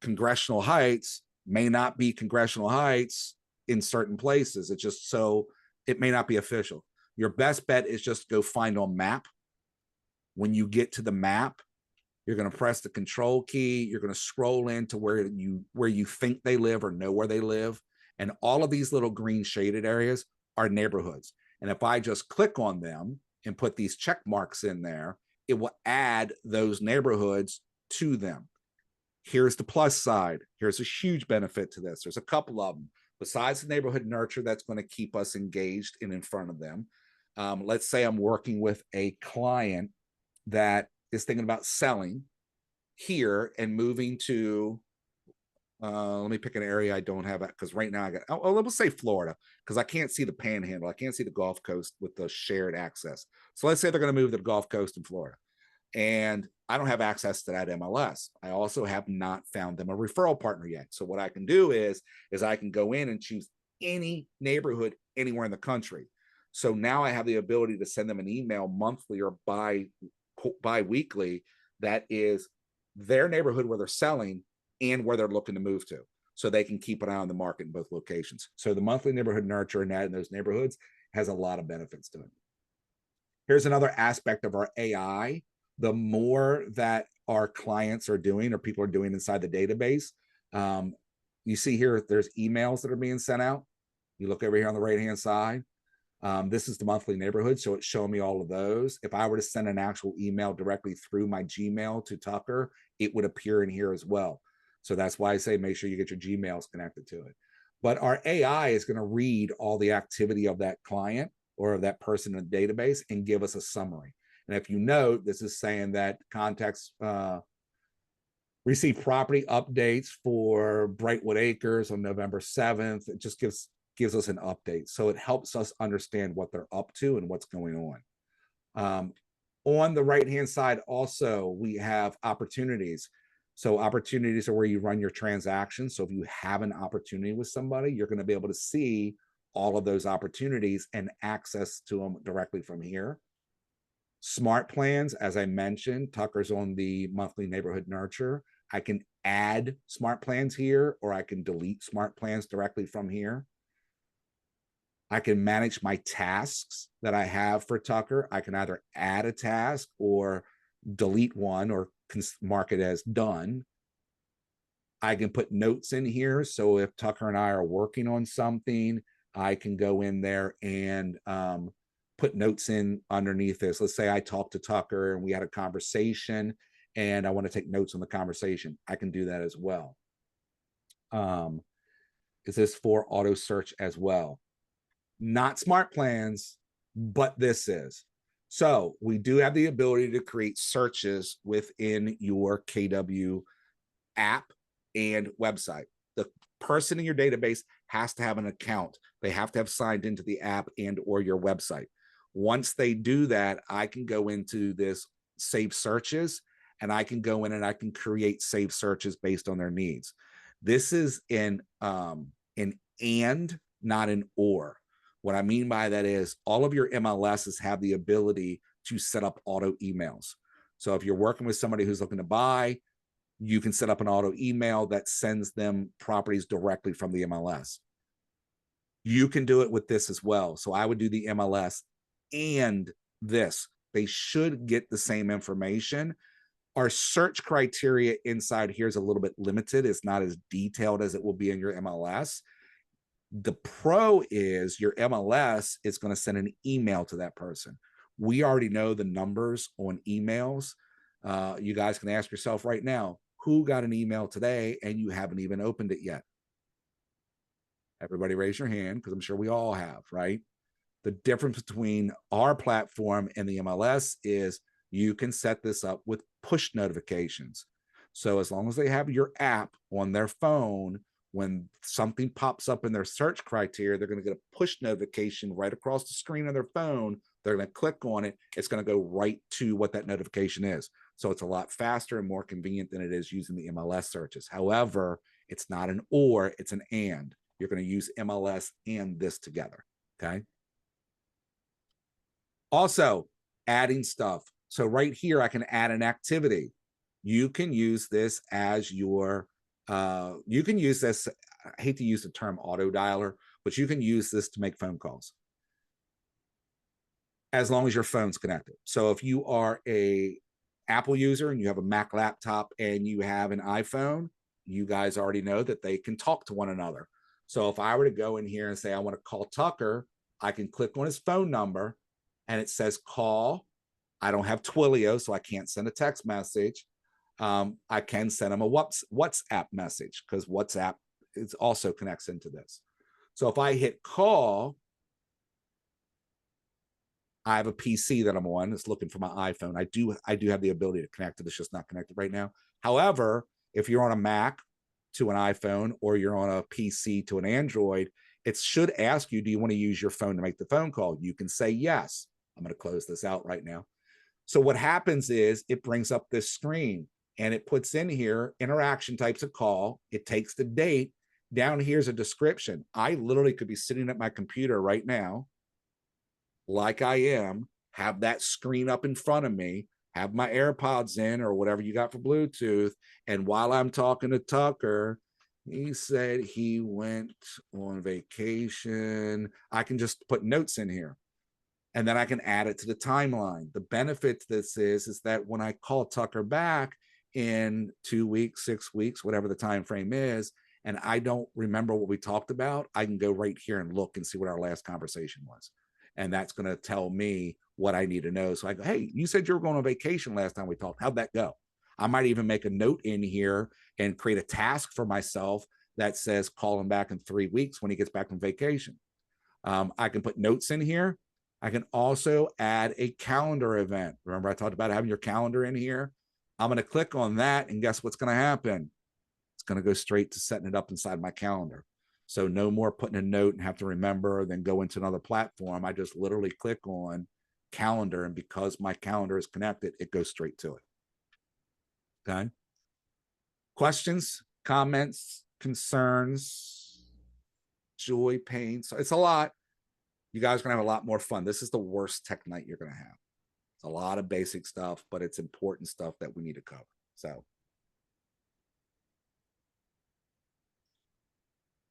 Congressional Heights may not be Congressional Heights in certain places. It's just so, it may not be official. Your best bet is just go find on map. When you get to the map, you're going to press the control key. You're going to scroll into where you think they live or know where they live. And all of these little green shaded areas are neighborhoods. And if I just click on them and put these check marks in there, it will add those neighborhoods to them. Here's the plus side. Here's a huge benefit to this. There's a couple of them. Besides the neighborhood nurture, that's going to keep us engaged and in front of them. Let's say I'm working with a client that is thinking about selling here and moving to, let me pick an area I don't have, because right now I got, let's say Florida, because I can't see the panhandle. I can't see the Gulf Coast with the shared access. So let's say they're going to move to the Gulf Coast in Florida, and I don't have access to that MLS. I also have not found them a referral partner yet. So what I can do is I can go in and choose any neighborhood anywhere in the country. So now I have the ability to send them an email monthly or bi-weekly that is their neighborhood where they're selling and where they're looking to move to, so they can keep an eye on the market in both locations. So the monthly neighborhood nurture and adding those neighborhoods has a lot of benefits to it. Here's another aspect of our AI. The more that our clients are doing or people are doing inside the database, you see here, there's emails that are being sent out. You look over here on the right-hand side. This is the monthly neighborhood, so it's showing me all of those. If I were to send an actual email directly through my Gmail to Tucker, it would appear in here as well. So that's why I say make sure you get your Gmails connected to it. But our AI is going to read all the activity of that client or of that person in the database and give us a summary. And if you note, this is saying that contacts receive property updates for Brightwood Acres on November 7th. It just gives us an update. So it helps us understand what they're up to and what's going on. On the right-hand side, also, we have opportunities. So opportunities are where you run your transactions. So if you have an opportunity with somebody, you're going to be able to see all of those opportunities and access to them directly from here. Smart plans, as I mentioned, Tucker's on the monthly neighborhood nurture. I can add smart plans here, or I can delete smart plans directly from here. I can manage my tasks that I have for Tucker. I can either add a task or delete one, or mark it as done. I can put notes in here. So if Tucker and I are working on something, I can go in there and put notes in underneath this. Let's say I talked to Tucker and we had a conversation and I want to take notes on the conversation. I can do that as well. Is this for auto search as well? Not smart plans, but this is. So we do have the ability to create searches within your KW app and website. The person in your database has to have an account. They have to have signed into the app and or your website. Once they do that, I can go into this save searches and I can go in and I can create save searches based on their needs. This is an and, not an or. What I mean by that is all of your MLSs have the ability to set up auto emails. So if you're working with somebody who's looking to buy, you can set up an auto email that sends them properties directly from the MLS. You can do it with this as well. So I would do the MLS and this. They should get the same information. Our search criteria inside here is a little bit limited. It's not as detailed as it will be in your MLS. The pro is your MLS is going to send an email to that person. We already know the numbers on emails. You guys can ask yourself right now, who got an email today and you haven't even opened it yet? Everybody raise your hand, because I'm sure we all have, right? The difference between our platform and the MLS is you can set this up with push notifications. So as long as they have your app on their phone, when something pops up in their search criteria, they're going to get a push notification right across the screen of their phone. They're going to click on it. It's going to go right to what that notification is. So it's a lot faster and more convenient than it is using the MLS searches. However, it's not an or, it's an and. You're going to use MLS and this together, okay? Also, adding stuff. So right here, I can add an activity. You can use this as your, you can use this, I hate to use the term auto dialer, but you can use this to make phone calls as long as your phone's connected. So if you are a Apple user and you have a Mac laptop and you have an iPhone, you guys already know that they can talk to one another. So if I were to go in here and say, I want to call Tucker, I can click on his phone number and it says call. I don't have Twilio, so I can't send a text message. I can send him a WhatsApp message, because WhatsApp is also connects into this. So if I hit call, I have a PC that I'm on. It's looking for my iPhone. I do have the ability to connect it. It's just not connected right now. However, if you're on a Mac to an iPhone, or you're on a PC to an Android, it should ask you, do you want to use your phone to make the phone call? You can say yes. I'm going to close this out right now. So what happens is it brings up this screen and it puts in here interaction types of call. It takes the date. Down here's a description. I literally could be sitting at my computer right now, like I am, have that screen up in front of me, have my AirPods in or whatever you got for Bluetooth. And while I'm talking to Tucker, he said he went on vacation. I can just put notes in here and then I can add it to the timeline. The benefit to this is that when I call Tucker back in 2 weeks, 6 weeks, whatever the time frame is, and I don't remember what we talked about, I can go right here and look and see what our last conversation was. And that's going to tell me what I need to know. So I go, hey, you said you were going on vacation last time we talked. How'd that go? I might even make a note in here and create a task for myself that says call him back in 3 weeks when he gets back from vacation. I can put notes in here. I can also add a calendar event. Remember I talked about having your calendar in here? I'm going to click on that, and guess what's going to happen? It's going to go straight to setting it up inside my calendar. So no more putting a note and have to remember, then go into another platform. I just literally click on calendar, and because my calendar is connected, it goes straight to it. Okay. Questions, comments, concerns, joy, pain. So it's a lot. You guys are going to have a lot more fun. This is the worst tech night you're going to have. It's a lot of basic stuff, but it's important stuff that we need to cover. So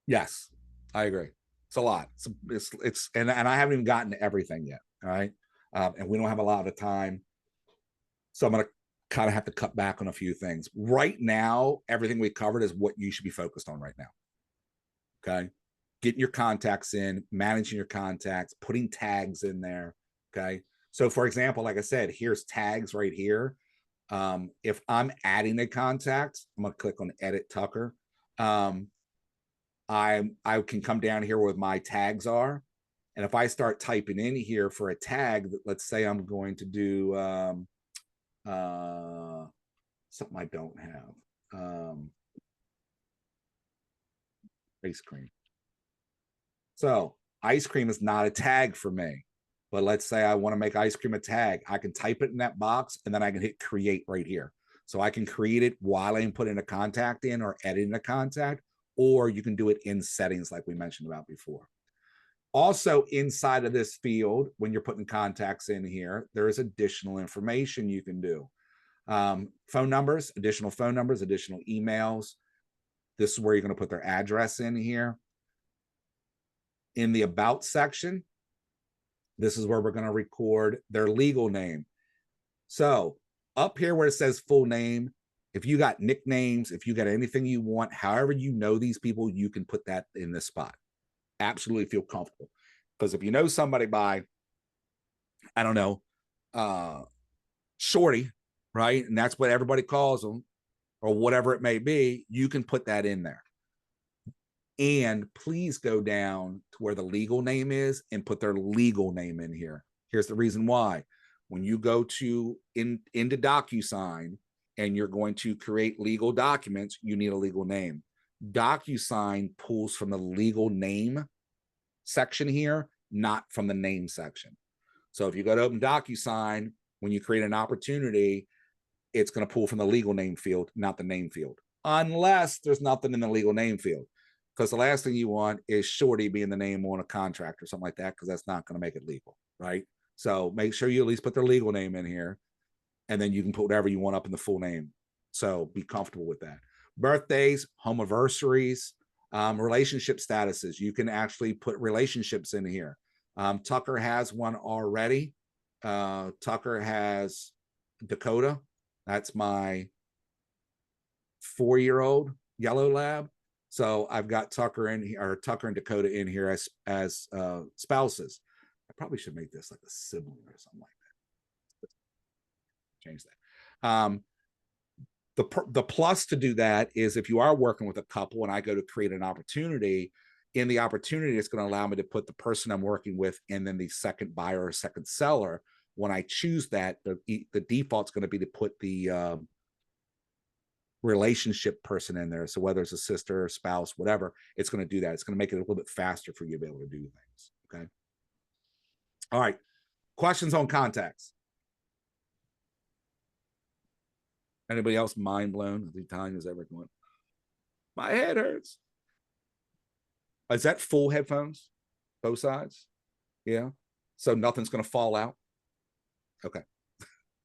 yes, I agree. It's a lot. It's and I haven't even gotten to everything yet. All right. And we don't have a lot of time. So I'm going to kind of have to cut back on a few things. Right now, everything we covered is what you should be focused on right now. Okay. Getting your contacts in, managing your contacts, putting tags in there. Okay. So for example, like I said, here's tags right here. If I'm adding a contact, I'm going to click on edit Tucker. I can come down here where my tags are. And if I start typing in here for a tag, let's say I'm going to do something I don't have. Ice cream. So ice cream is not a tag for me. But let's say I want to make ice cream a tag. I can type it in that box and then I can hit create right here. So I can create it while I'm putting a contact in or editing a contact, or you can do it in settings like we mentioned about before. Also inside of this field, when you're putting contacts in here, there is additional information you can do. Phone numbers, additional emails. This is where you're going to put their address in here. In the about section, this is where we're going to record their legal name. So up here where it says full name, if you got nicknames, if you got anything you want, however you know these people, you can put that in this spot. Absolutely feel comfortable. Because if you know somebody by, I don't know, Shorty, right? And that's what everybody calls them, or whatever it may be, you can put that in there. And please go down to where the legal name is and put their legal name in here. Here's the reason why. When you go to into DocuSign and you're going to create legal documents, you need a legal name. DocuSign pulls from the legal name section here, not from the name section. So if you go to open DocuSign, when you create an opportunity, it's going to pull from the legal name field, not the name field, unless there's nothing in the legal name field. Because the last thing you want is Shorty being the name on a contract or something like that, because that's not going to make it legal, right? So make sure you at least put their legal name in here, and then you can put whatever you want up in the full name. So be comfortable with that. Birthdays, home anniversaries, relationship statuses. You can actually put relationships in here. Tucker has one already. Tucker has Dakota. That's my 4-year-old yellow lab. So I've got Tucker in here, or Tucker and Dakota in here as spouses. I probably should make this like a sibling or something like that. Change that. The plus to do that is if you are working with a couple and I go to create an opportunity, in the opportunity, it's going to allow me to put the person I'm working with and then the second buyer or second seller. When I choose that, the default's going to be to put the relationship person in there. So whether it's a sister, spouse, whatever, it's going to do that. It's going to make it a little bit faster for you to be able to do things. Okay. All right. Questions on contacts. Anybody else mind blown? The time is ever going. My head hurts. Is that full headphones? Both sides? Yeah. So nothing's going to fall out. Okay.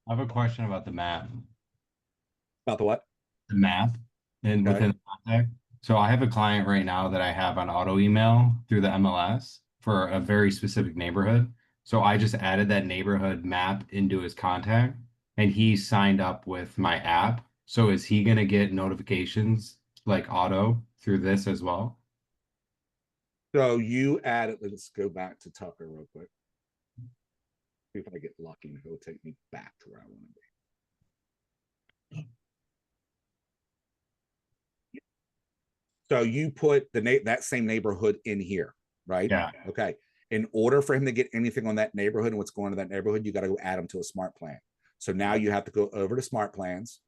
I have a question about the map.
About the what?
The map and within the contact. So I have a client right now that I have on auto email through the MLS for a very specific neighborhood. So I just added that neighborhood map into his contact and he signed up with my app. So is he going to get notifications like auto through this as well?
So you added, let's go back to Tucker real quick. See if I get lucky and he'll take me back to where I want to be. So you put that same neighborhood in here, right?
Yeah.
Okay. In order for him to get anything on that neighborhood and what's going on in that neighborhood, you got to go add him to a smart plan. So now you have to go over to smart plans.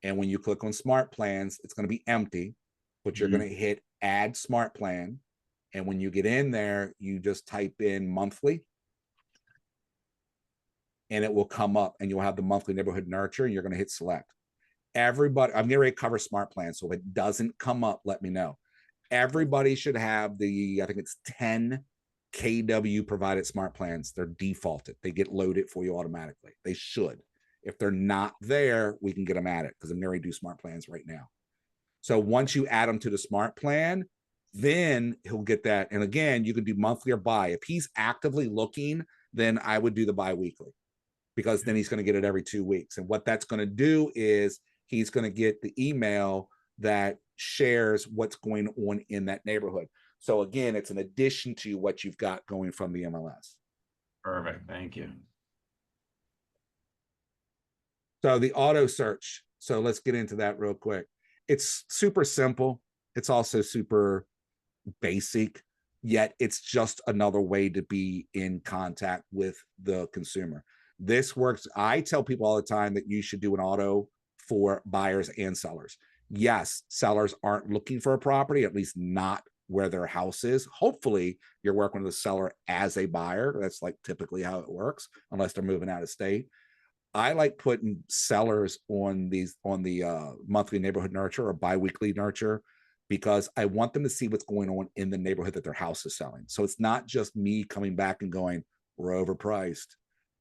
And when you click on smart plans, it's going to be empty, but you're going to hit add smart plan. And when you get in there, you just type in monthly and it will come up and you'll have the monthly neighborhood nurture and you're going to hit select. Everybody, I'm getting ready to cover smart plans. So if it doesn't come up, let me know. Everybody should have I think it's 10 KW provided smart plans. They're defaulted. They get loaded for you automatically. They should. If they're not there, we can get them added because I'm never do smart plans right now. So once you add them to the smart plan, then he'll get that. And again, you can do monthly or bi. If he's actively looking, then I would do the bi-weekly, because then he's going to get it every 2 weeks. And what that's going to do is he's going to get the email that shares what's going on in that neighborhood. So again, it's an addition to what you've got going from the MLS.
Perfect. Thank you.
So the auto search. So let's get into that real quick. It's super simple. It's also super basic, yet it's just another way to be in contact with the consumer. This works. I tell people all the time that you should do an auto for buyers and sellers. Yes, sellers aren't looking for a property, at least not where their house is. Hopefully you're working with a seller as a buyer. That's like typically how it works, unless they're moving out of state. I like putting sellers on the monthly neighborhood nurture or biweekly nurture, because I want them to see what's going on in the neighborhood that their house is selling. So it's not just me coming back and going, we're overpriced.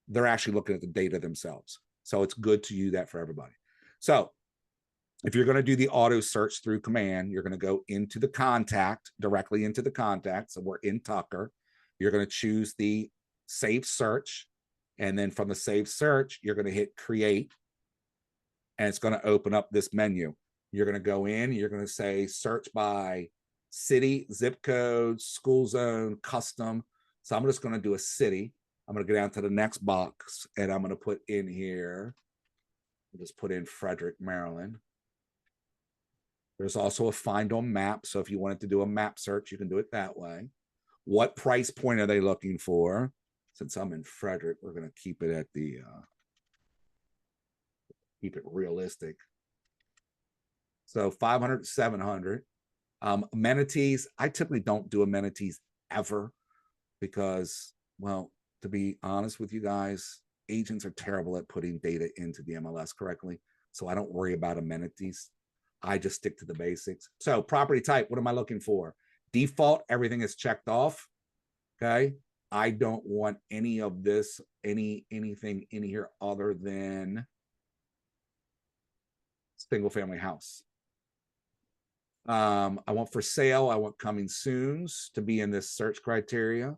They're actually looking at the data themselves. So it's good to do that for everybody. So if you're going to do the auto search through command, you're going to go into the contact, directly into the contact. So we're in Tucker. You're going to choose the save search. And then from the save search, you're going to hit create. And it's going to open up this menu. You're going to go in, you're going to say search by city, zip code, school zone, custom. So I'm just going to do a city. I'm going to go down to the next box and I'm going to put in here, I'll just put in Frederick, Maryland. There's also a find on map. So if you wanted to do a map search, you can do it that way. What price point are they looking for? Since I'm in Frederick, we're going to keep it at the, keep it realistic. So 500 to 700. Amenities, I typically don't do amenities ever because, well, to be honest with you guys, agents are terrible at putting data into the MLS correctly. So I don't worry about amenities. I just stick to the basics. So property type, what am I looking for? Default, everything is checked off. Okay. I don't want any of this, anything in here other than single family house. I want for sale, I want coming soons to be in this search criteria.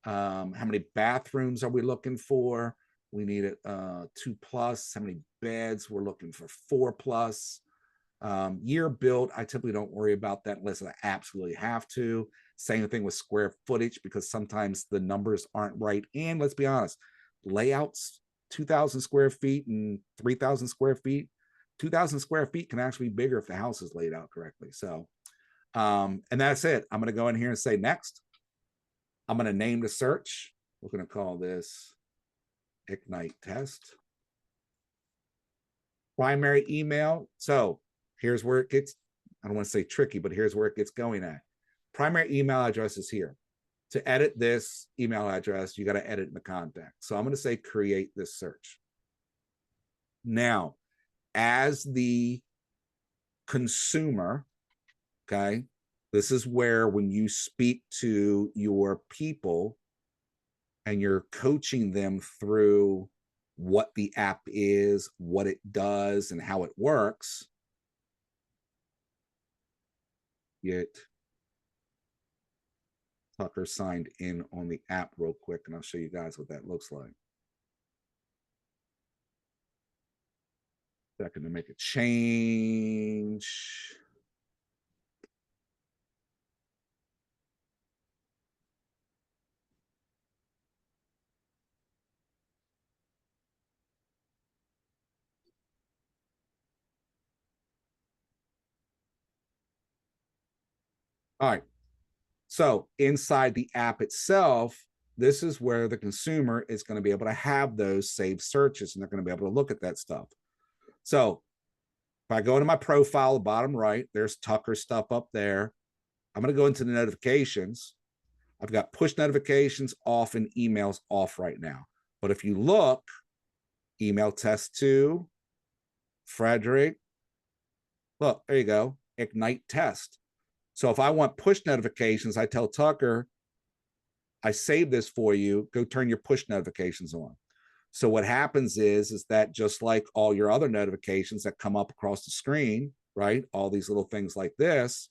How many bathrooms are we looking for? We need it 2+. How many beds? We're looking for 4+. Year built, I typically don't worry about that unless I absolutely have to. Same thing with square footage, because sometimes the numbers aren't right. And let's be honest, layouts 2,000 square feet and 3,000 square feet. 2,000 square feet can actually be bigger if the house is laid out correctly. So, and that's it. I'm going to go in here and say next. I'm going to name the search. We're going to call this Ignite Test. Primary email. So here's where it gets, I don't want to say tricky, but here's where it gets going at. Primary email address is here. To edit this email address, you got to edit in the contact. So I'm going to say create this search. Now, as the consumer, okay, this is where when you speak to your people and you're coaching them through what the app is, what it does, and how it works, get Tucker signed in on the app real quick, and I'll show you guys what that looks like. Second to make a change. All right. So inside the app itself, this is where the consumer is going to be able to have those saved searches, and they're going to be able to look at that stuff. So if I go into my profile, the bottom right, there's Tucker stuff up there. I'm going to go into the notifications. I've got push notifications off and emails off right now. But if you look, email test 2, Frederick, look, there you go, Ignite test. So if I want push notifications, I tell Tucker, I saved this for you. Go turn your push notifications on. So what happens is that just like all your other notifications that come up across the screen, right? All these little things like this,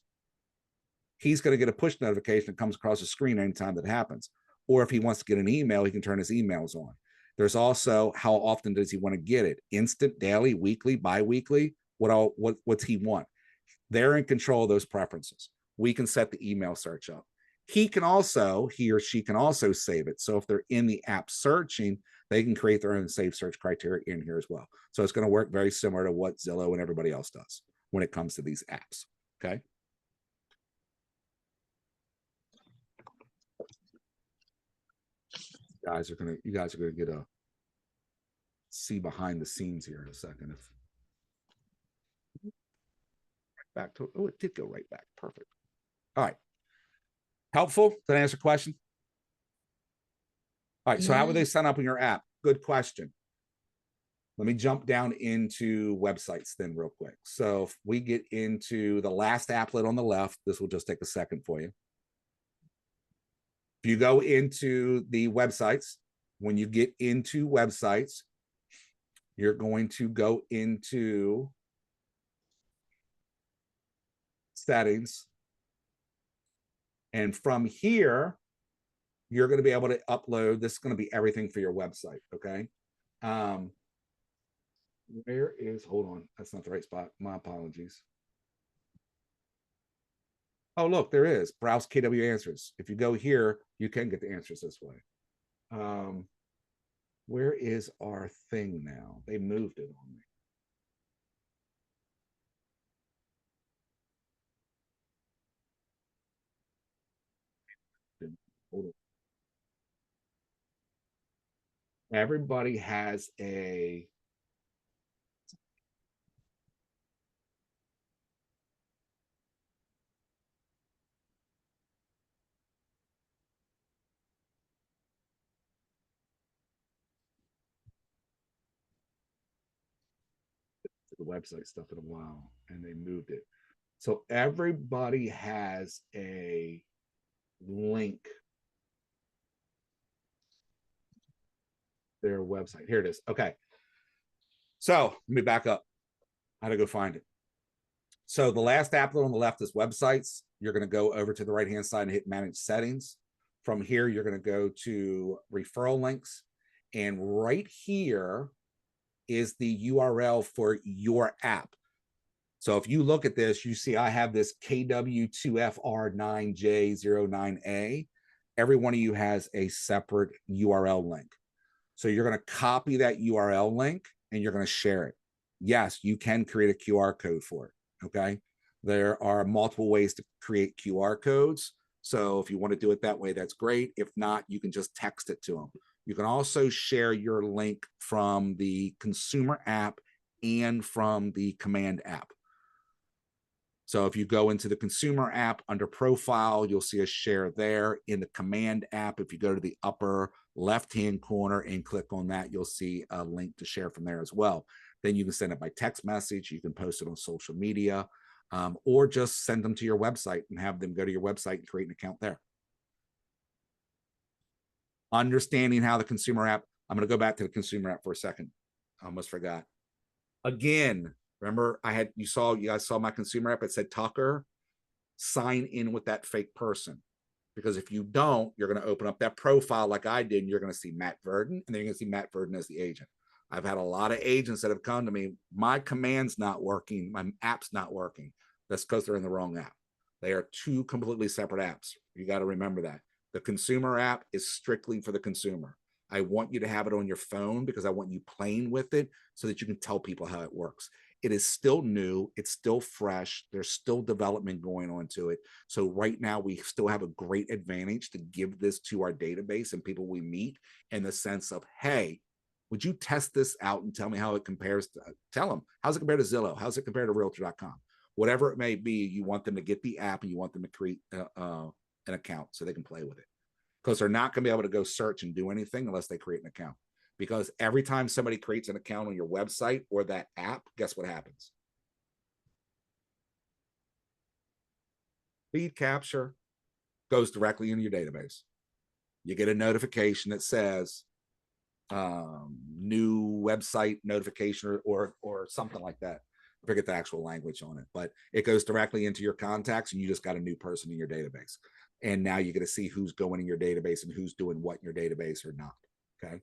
he's going to get a push notification that comes across the screen anytime that happens. Or if he wants to get an email, he can turn his emails on. There's also how often does he want to get it? Instant, daily, weekly, bi-weekly? What's he want? They're in control of those preferences. We can set the email search up. He or she can also save it. So if they're in the app searching, they can create their own save search criteria in here as well. So it's going to work very similar to what Zillow and everybody else does when it comes to these apps. Okay. You guys are gonna get a see behind the scenes here in a second. If back to, oh, it did go right back. Perfect. All right. Helpful? Did I answer a question? All right. So how would they sign up in your app? Good question. Let me jump down into websites then real quick. So if we get into the last applet on the left, this will just take a second for you. If you go into the websites, when you get into websites, you're going to go into settings. And from here, you're going to be able to upload. This is going to be everything for your website. Okay. Where is, hold on. That's not the right spot. My apologies. Oh, look, there is browse KW answers. If you go here, you can get the answers this way. Where is our thing now? They moved it on me. Hold on. Everybody has a the website stuff in a while, and they moved it. So everybody has a link their website. Here it is. Okay. So let me back up. How to go find it. So the last applet on the left is websites. You're going to go over to the right-hand side and hit manage settings. From here, you're going to go to referral links. And right here is the URL for your app. So if you look at this, you see I have this KW2FR9J09A. Every one of you has a separate URL link. So you're going to copy that URL link and you're going to share it. Yes, you can create a QR code for it. Okay. There are multiple ways to create QR codes. So if you want to do it that way, that's great. If not, you can just text it to them. You can also share your link from the consumer app and from the command app. So if you go into the consumer app under profile, you'll see a share there. In the command app, if you go to the upper left-hand corner and click on that, you'll see a link to share from there as well. Then you can send it by text message. You can post it on social media, or just send them to your website and have them go to your website and create an account there. Understanding how the consumer app, I'm going to go back to the consumer app for a second. I almost forgot. Again, remember you guys saw my consumer app. It said Tucker, sign in with that fake person. Because if you don't, you're going to open up that profile like I did, and you're going to see Matt Verdon, and then you're going to see Matt Verdon as the agent. I've had a lot of agents that have come to me, my command's not working, my app's not working. That's because they're in the wrong app. They are two completely separate apps. You got to remember that. The consumer app is strictly for the consumer. I want you to have it on your phone because I want you playing with it so that you can tell people how it works. It is still new. It's still fresh. There's still development going on to it. So right now we still have a great advantage to give this to our database and people we meet in the sense of, hey, would you test this out and tell me how it compares to, tell them, how's it compared to Zillow? How's it compared to realtor.com? Whatever it may be, you want them to get the app and you want them to create an account so they can play with it. Because they're not going to be able to go search and do anything unless they create an account. Because every time somebody creates an account on your website or that app, guess what happens? Lead capture goes directly into your database. you get a notification that says new website notification or something like that. I forget the actual language on it, but it goes directly into your contacts and you just got a new person in your database. And now you get to see who's going in your database and who's doing what in your database or not. Okay.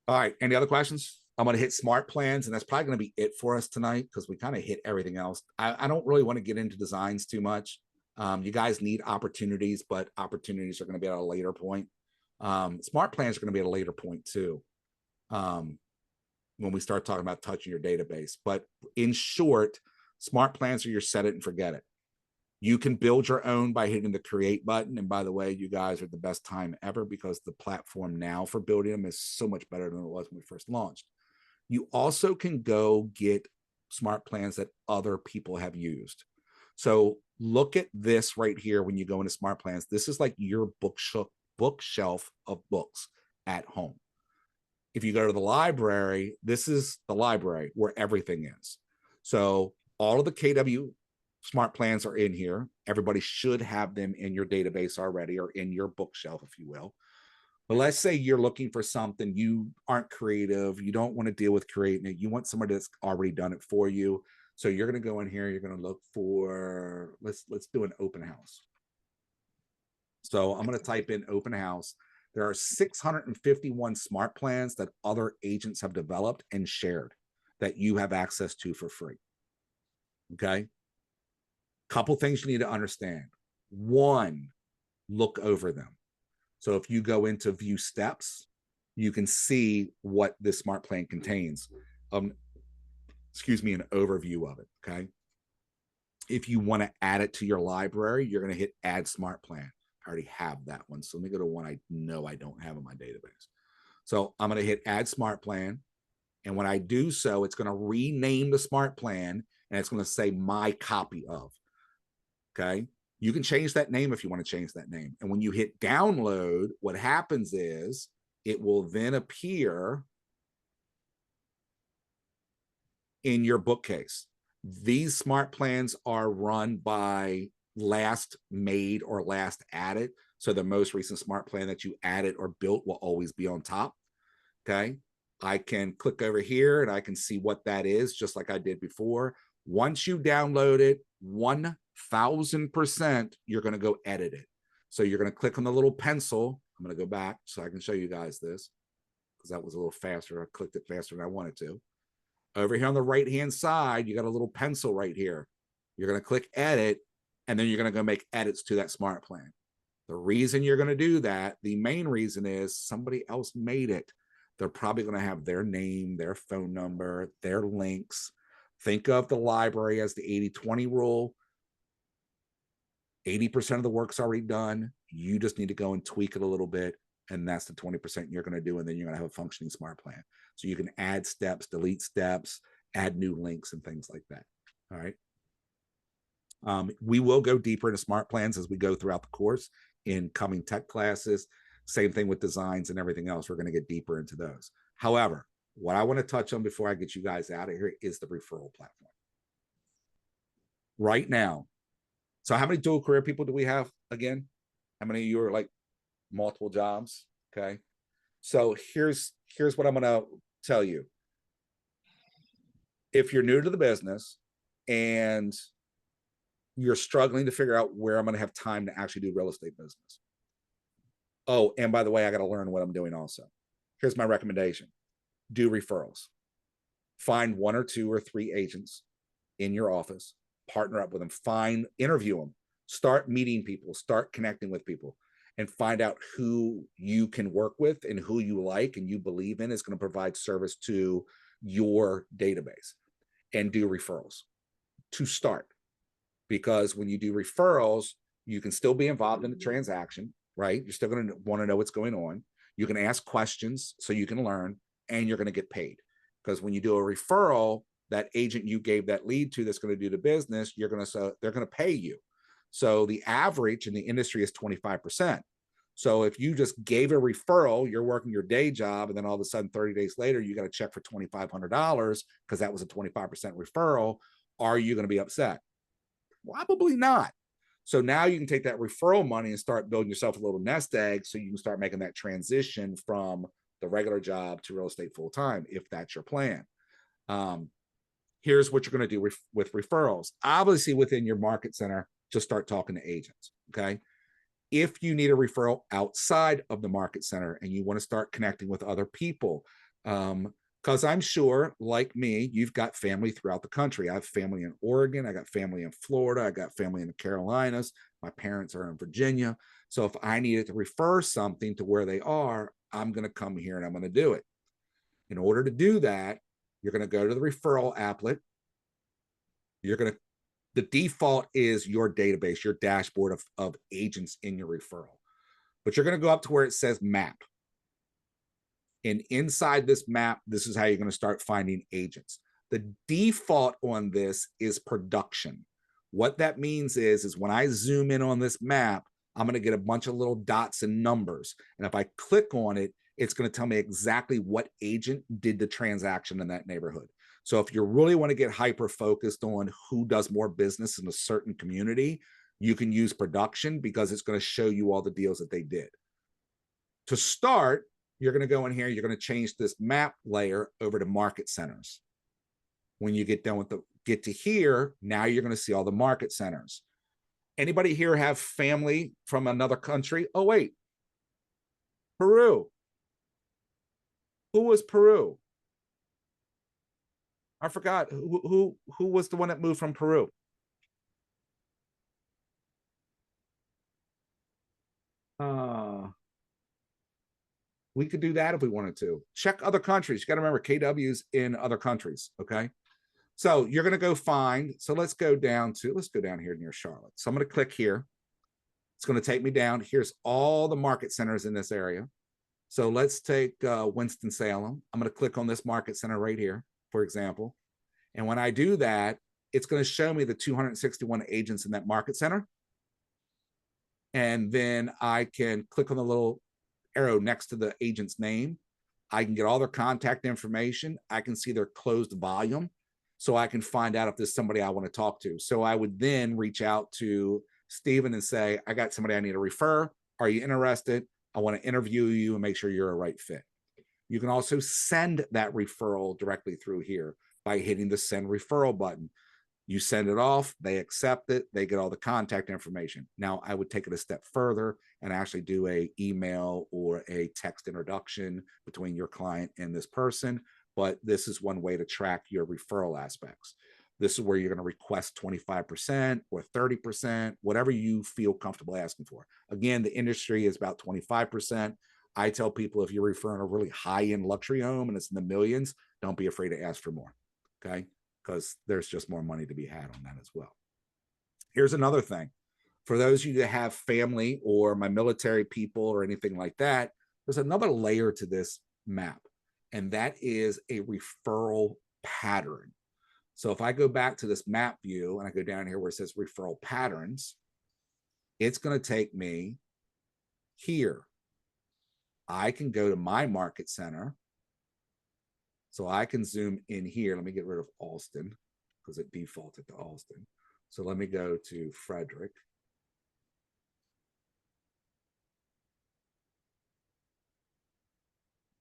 All right. Any other questions? I'm going to hit smart plans, and that's probably going to be it for us tonight because we kind of hit everything else. I don't really want to get into designs too much. You guys need opportunities, but opportunities are going to be at a later point. Smart plans are going to be at a later point too. When we start talking about touching your database. But in short, smart plans are your set it and forget it. You can build your own by hitting the create button. And by the way, you guys are the best time ever because the platform now for building them is so much better than it was when we first launched. You also can go get smart plans that other people have used. So look at this right here when you go into smart plans. This is like your bookshelf of books at home. If you go to the library, this is the library where everything is. So all of the KW smart plans are in here. Everybody should have them in your database already or in your bookshelf, if you will. But let's say you're looking for something, you aren't creative, you don't want to deal with creating it, you want somebody that's already done it for you. So you're going to go in here, you're going to look for, let's do an open house. So I'm going to type in open house. There are 651 smart plans that other agents have developed and shared that you have access to for free. Okay. Couple things you need to understand. One, look over them. So if you go into view steps, you can see what this smart plan contains. Excuse me, an overview of it. Okay. If you want to add it to your library, you're going to hit add smart plan. I already have that one. So let me go to one I know I don't have in my database. So I'm going to hit add smart plan. And when I do so, it's going to rename the smart plan and it's going to say my copy of. Okay. You can change that name if you want to change that name. And when you hit download, what happens is it will then appear in your bookcase. These smart plans are run by last made or last added. So the most recent smart plan that you added or built will always be on top. Okay. I can click over here and I can see what that is, just like I did before. Once you download it, 1000%, you're going to go edit it. So you're going to click on the little pencil. I'm going to go back so I can show you guys this because that was a little faster. I clicked it faster than I wanted to. Over here on the right-hand side, you got a little pencil right here. You're going to click edit, and then you're going to go make edits to that smart plan. The reason you're going to do that, the main reason is somebody else made it. They're probably going to have their name, their phone number, their links. Think of the library as the 80-20 rule. 80% of the work's already done. You just need to go and tweak it a little bit. And that's the 20% you're going to do. And then you're going to have a functioning smart plan. So you can add steps, delete steps, add new links and things like that. All right. We will go deeper into smart plans as we go throughout the course in coming tech classes. Same thing with designs and everything else. We're going to get deeper into those. However, what I want to touch on before I get you guys out of here is the referral platform. Right now. So how many dual career people do we have again? How many of you are like multiple jobs? Okay. So here's what I'm going to tell you. If you're new to the business and you're struggling to figure out where I'm going to have time to actually do real estate business. Oh, and by the way, I got to learn what I'm doing also. Here's my recommendation. Do referrals. Find 1 or 2 or 3 agents in your office, partner up with them, interview them, start meeting people, start connecting with people, and find out who you can work with and who you like and you believe in is going to provide service to your database, and do referrals to start. Because when you do referrals, you can still be involved in the transaction, right? You're still going to want to know what's going on. You can ask questions so you can learn, and you're going to get paid. Because when you do a referral, that agent you gave that lead to that's going to do the business, they're going to pay you. So the average in the industry is 25%. So if you just gave a referral, you're working your day job, and then all of a sudden 30 days later, you got a check for $2,500 because that was a 25% referral. Are you going to be upset? Probably not. So now you can take that referral money and start building yourself a little nest egg so you can start making that transition from the regular job to real estate full time, if that's your plan. Here's what you're going to do with referrals. Obviously, within your market center, just start talking to agents. Okay. If you need a referral outside of the market center and you want to start connecting with other people, because I'm sure, like me, you've got family throughout the country. I have family in Oregon. I got family in Florida. I got family in the Carolinas. My parents are in Virginia. So if I needed to refer something to where they are, I'm going to come here and I'm going to do it. In order to do that, you're going to go to the referral applet. The default is your database, your dashboard of agents in your referral. But you're going to go up to where it says map. And inside this map, this is how you're going to start finding agents. The default on this is production. What that means is when I zoom in on this map, I'm going to get a bunch of little dots and numbers. And if I click on it, it's going to tell me exactly what agent did the transaction in that neighborhood. So if you really want to get hyper focused on who does more business in a certain community, you can use production because it's going to show you all the deals that they did. To start, you're going to go in here, you're going to change this map layer over to market centers. When you get done with get to here, now you're going to see all the market centers. Anybody here have family from another country? Oh, wait. Peru. Who was Peru? I forgot. Who was the one that moved from Peru? We could do that if we wanted to. Check other countries. You got to remember KW's in other countries. Okay. So you're going to go find. So let's go down here near Charlotte. So I'm going to click here. It's going to take me down. Here's all the market centers in this area. So let's take Winston-Salem. I'm going to click on this market center right here, for example. And when I do that, it's going to show me the 261 agents in that market center. And then I can click on the little arrow next to the agent's name. I can get all their contact information. I can see their closed volume. So I can find out if there's somebody I want to talk to. So I would then reach out to Stephen and say, I got somebody I need to refer. Are you interested? I want to interview you and make sure you're a right fit. You can also send that referral directly through here by hitting the send referral button. You send it off, they accept it, they get all the contact information. Now, I would take it a step further and actually do an email or a text introduction between your client and this person. But this is one way to track your referral aspects. This is where you're going to request 25% or 30%, whatever you feel comfortable asking for. Again, the industry is about 25%. I tell people if you're referring a really high-end luxury home and it's in the millions, don't be afraid to ask for more, okay? Because there's just more money to be had on that as well. Here's another thing. For those of you that have family or my military people or anything like that, there's another layer to this map, and that is a referral pattern. So if I go back to this map view and I go down here where it says referral patterns, it's going to take me here. I can go to my market center. So I can zoom in here. Let me get rid of Alston because it defaulted to Alston. So let me go to Frederick.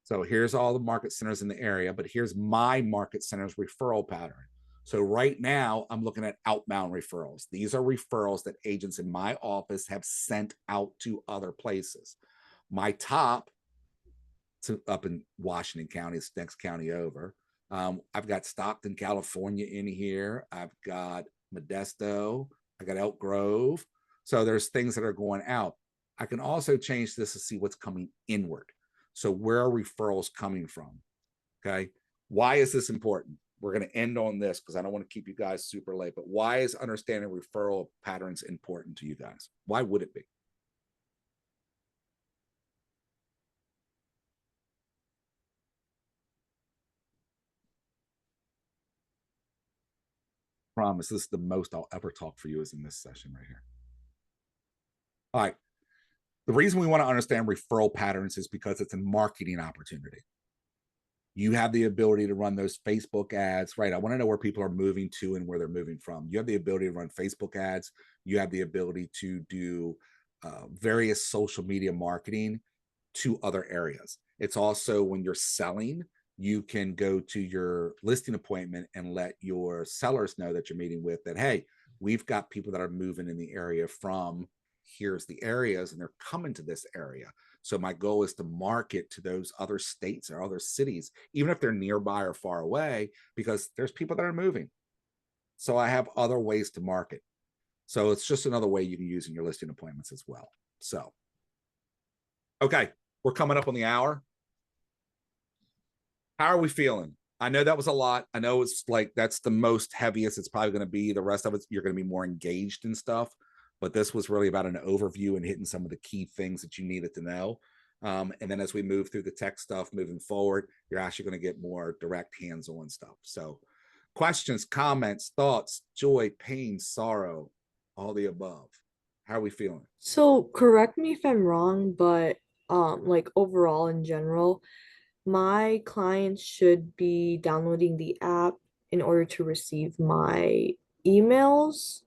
So here's all the market centers in the area, but here's my market center's referral pattern. So right now I'm looking at outbound referrals. These are referrals that agents in my office have sent out to other places. My top up in Washington County, it's next county over. I've got Stockton, California in here. I've got Modesto. I got Elk Grove. So there's things that are going out. I can also change this to see what's coming inward. So where are referrals coming from? Okay. Why is this important? We're going to end on this because I don't want to keep you guys super late, but why is understanding referral patterns important to you guys? Why would it be? Promise this is the most I'll ever talk for you is in this session right here. All right. The reason we want to understand referral patterns is because it's a marketing opportunity. You have the ability to run those Facebook ads, right? I want to know where people are moving to and where they're moving from. You have the ability to run Facebook ads. You have the ability to do various social media marketing to other areas. It's also when you're selling, you can go to your listing appointment and let your sellers know that you're meeting with that, hey, we've got people that are moving in the area from here's the areas and they're coming to this area. So my goal is to market to those other states or other cities, even if they're nearby or far away, because there's people that are moving. So I have other ways to market. So it's just another way you can use in your listing appointments as well. So, okay, we're coming up on the hour. How are we feeling? I know that was a lot. I know it's like that's the most heaviest it's probably going to be. The rest of it, you're going to be more engaged in stuff. But this was really about an overview and hitting some of the key things that you needed to know. And then as we move through the tech stuff moving forward, you're actually going to get more direct hands-on stuff. So questions, comments, thoughts, joy, pain, sorrow, all the above. How are we feeling?
So correct me if I'm wrong, but like overall in general, my clients should be downloading the app in order to receive my emails,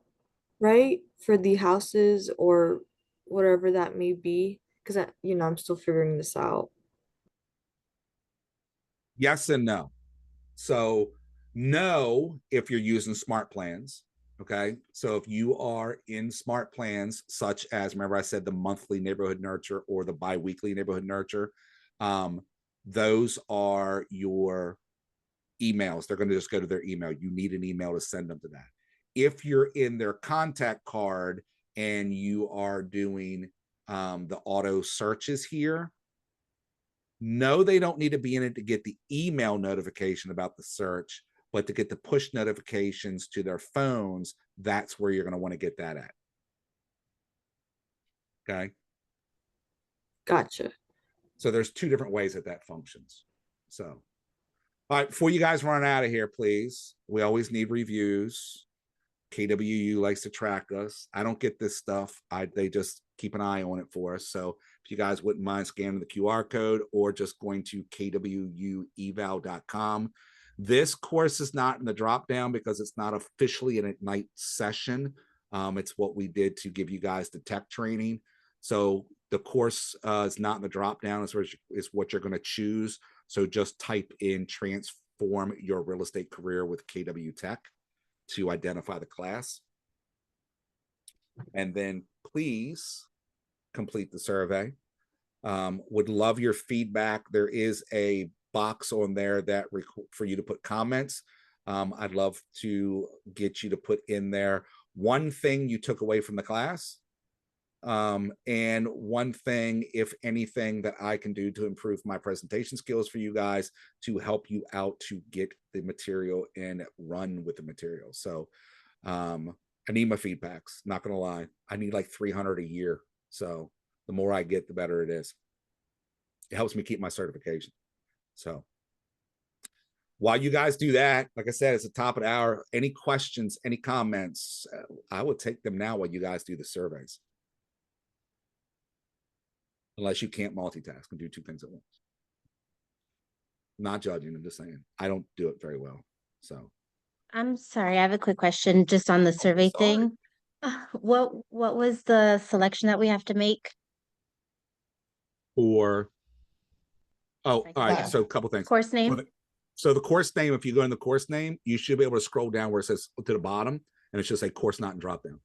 right? For the houses or whatever that may be. Because I'm still figuring this out.
Yes and no. So no, if you're using smart plans. Okay. So if you are in smart plans, such as, remember I said the monthly neighborhood nurture or the bi-weekly neighborhood nurture, those are your emails. They're going to just go to their email. You need an email to send them to that. If you're in their contact card and you are doing the auto searches here, no, they don't need to be in it to get the email notification about the search, but to get the push notifications to their phones, that's where you're going to want to get that at. Okay.
Gotcha.
So there's two different ways that functions. So, all right, before you guys run out of here, please, we always need reviews. KWU likes to track us. I don't get this stuff. They just keep an eye on it for us. So if you guys wouldn't mind scanning the QR code or just going to kwueval.com. This course is not in the drop down because it's not officially an Ignite session. It's what we did to give you guys the tech training. So the course is not in the drop down, is what you're going to choose. So just type in transform your real estate career with KW Tech to identify the class. And then please complete the survey. Would love your feedback. There is a box on there that for you to put comments. I'd love to get you to put in there one thing you took away from the class, and one thing, if anything, that I can do to improve my presentation skills for you guys to help you out to get the material and run with the material. So I need my feedbacks, not gonna lie. I need like 300 a year. So the more I get, the better it is. It helps me keep my certification. So while you guys do that, like I said, it's the top of the hour. Any questions, any comments, I will take them now while you guys do the surveys. Unless you can't multitask and do two things at once. Not judging, I'm just saying. I don't do it very well. So
I'm sorry, I have a quick question just on the survey thing. What was the selection that we have to make?
all right. So a couple things.
Course name?
So the course name, if you go in the course name, you should be able to scroll down where it says to the bottom, and it should say course not in drop down.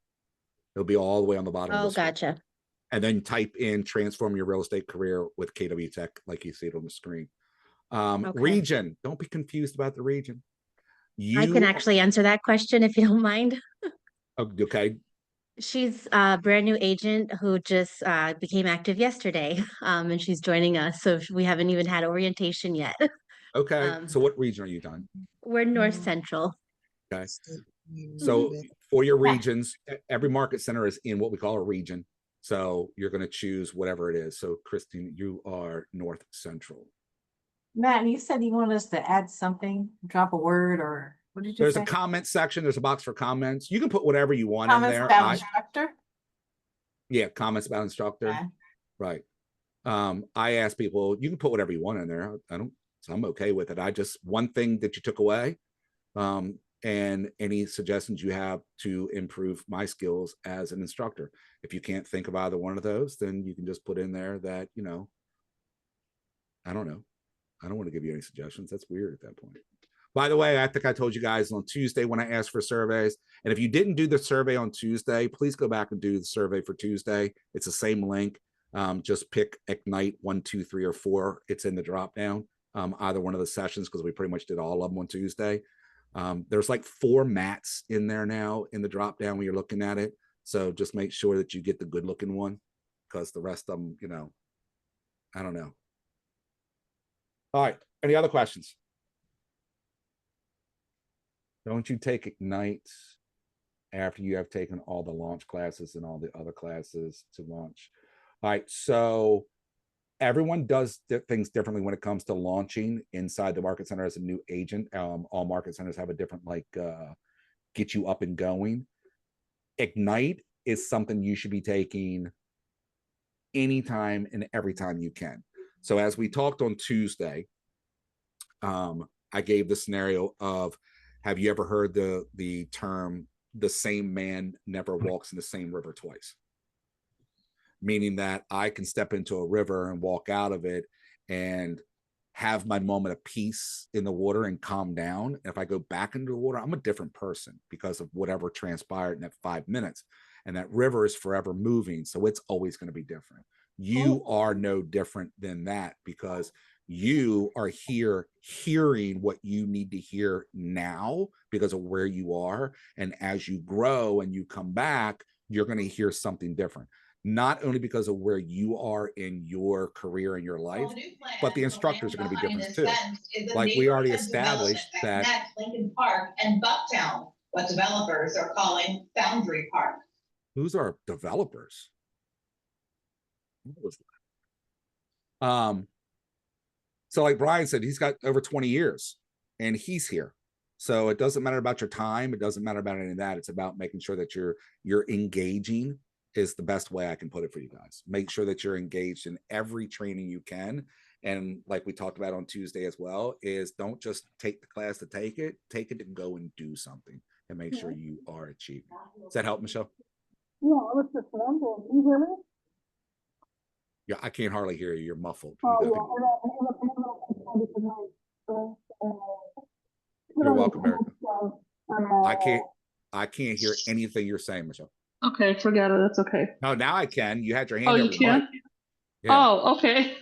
It'll be all the way on the bottom.
Oh, gotcha.
And then type in transform your real estate career with KW Tech, like you see it on the screen. Okay. Region, don't be confused about the region.
I can actually answer that question if you don't mind.
Okay.
She's a brand new agent who just became active yesterday, and she's joining us. So we haven't even had orientation yet.
Okay. So what region are you done?
We're North Central.
Okay. So for your regions, every market center is in what we call a region. So you're going to choose whatever it is. So Christine, you are North Central.
Matt, you said you wanted us to add something, drop a word, or what did you
There's
say?
a comment section. There's a box for comments. You can put whatever you want
Comments
in there.
About instructor?
Yeah, comments about instructor. Okay. Right. I ask people, you can put whatever you want in there. I don't So I'm okay with it. One thing that you took away, and any suggestions you have to improve my skills as an instructor. If you can't think of either one of those, then you can just put in there that, I don't know. I don't want to give you any suggestions. That's weird at that point. By the way, I think I told you guys on Tuesday when I asked for surveys. And if you didn't do the survey on Tuesday, please go back and do the survey for Tuesday. It's the same link. Just pick Ignite 1, 2, 3, or 4. It's in the drop down. Either one of the sessions, because we pretty much did all of them on Tuesday. There's like 4 mats in there now in the drop down when you're looking at it. So just make sure that you get the good looking one, because the rest of them, I don't know. All right. Any other questions? Don't you take Ignite after you have taken all the launch classes and all the other classes to launch? All right. So everyone does things differently when it comes to launching inside the market center as a new agent. All market centers have a different, get you up and going. Ignite is something you should be taking anytime and every time you can. So as we talked on Tuesday, I gave the scenario of, have you ever heard the term, the same man never walks in the same river twice? Meaning that I can step into a river and walk out of it and have my moment of peace in the water and calm down. And if I go back into the water, I'm a different person because of whatever transpired in that 5 minutes. And that river is forever moving. So it's always going to be different. You are no different than that, because you are here hearing what you need to hear now because of where you are. And as you grow and you come back, you're going to hear something different. Not only because of where you are in your career and your life, but the instructors are going to be different too. Like we already established that
Lincoln Park and Bucktown, what developers are calling Foundry Park.
Who's our developers? What was that? So like Brian said, he's got over 20 years and he's here. So it doesn't matter about your time. It doesn't matter about any of that. It's about making sure that you're engaging is the best way I can put it for you guys. Make sure that you're engaged in every training you can. And like we talked about on Tuesday as well, is don't just take the class to take it to go and do something and make sure you are achieving. Does that help, Michelle?
Yeah, I was just wondering. Can you hear me?
Yeah, I can't hardly hear you. You're muffled. You're welcome, Erica. I can't hear anything you're saying, Michelle.
Okay, forget it. That's okay.
No, now I can. You had your hand.
Oh,
over
you can?
Yeah.
Oh, okay.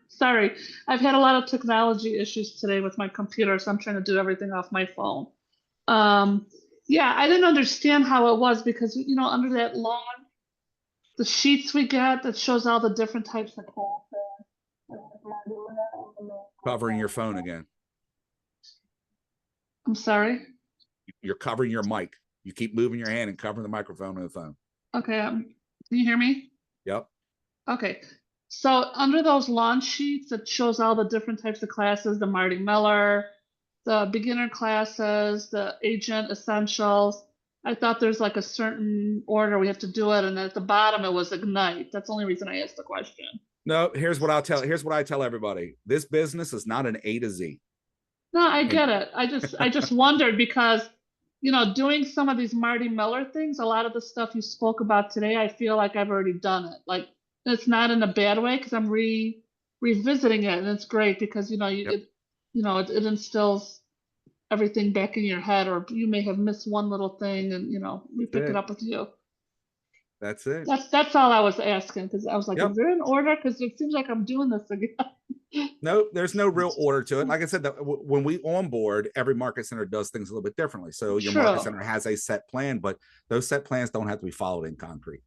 Sorry. I've had a lot of technology issues today with my computer, so I'm trying to do everything off my phone. Yeah, I didn't understand how it was because, under that lawn, the sheets we get that shows all the different types of classes.
Covering your phone again.
I'm sorry?
You're covering your mic. You keep moving your hand and covering the microphone on the phone.
Okay. Can you hear me?
Yep.
Okay. So under those launch sheets, it shows all the different types of classes, the Marty Miller, the beginner classes, the agent essentials. I thought there's like a certain order we have to do it. And at the bottom, it was Ignite. That's the only reason I asked the question.
No, here's what I tell everybody. This business is not an A to Z.
No, I get it. I just wondered because, doing some of these Marty Miller things, a lot of the stuff you spoke about today, I feel like I've already done it. Like, it's not in a bad way because I'm revisiting it, and it's great because it instills everything back in your head, or you may have missed one little thing, and we pick it up with you.
That's it.
That's all I was asking, because I was like, is there an order? Because it seems like I'm doing this again.
No, there's no real order to it. Like I said, when we onboard, every market center does things a little bit differently. So your market center has a set plan, but those set plans don't have to be followed in concrete.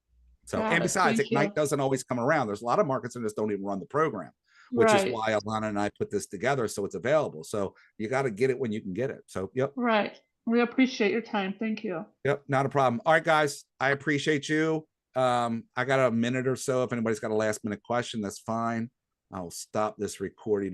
So, and besides, Ignite doesn't always come around. There's a lot of market centers that don't even run the program, which is why Alana and I put this together so it's available. So you got to get it when you can get it. So, yep.
Right. We appreciate your time. Thank you.
Yep, not a problem. All right, guys, I appreciate you. I got a minute or so. If anybody's got a last minute question, that's fine. I'll stop this recording.